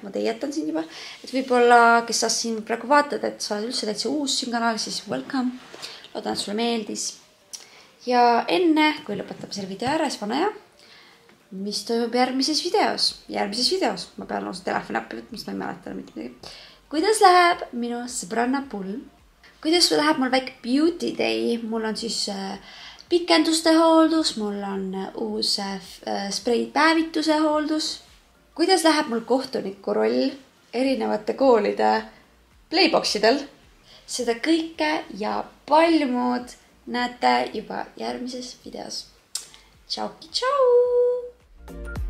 ma teie jätan siin juba. Et võib-olla, kes sa siin praegu vaatad, et sa oled üldse täitsa uus siin kanal, siis welcome. Loodan, et sulle meeldis. Ja enne, kui lõpetame selle video ära, siis vana ja, mis toimub järgmises videos? Järgmises videos ma pean lausa telefoni appi võtma, sest ma ei mäleta mitte midagi. Kuidas läheb minu sõbranna pull? Kuidas läheb mul väike beauty day? Mul on siis pikenduste hooldus, mul on uus spreid päevituse hooldus. Kuidas läheb mul kohtuniku roll erinevate koolide playboxidel? Seda kõike ja palju muud näete juba järgmises videos. Tšauki, tšau!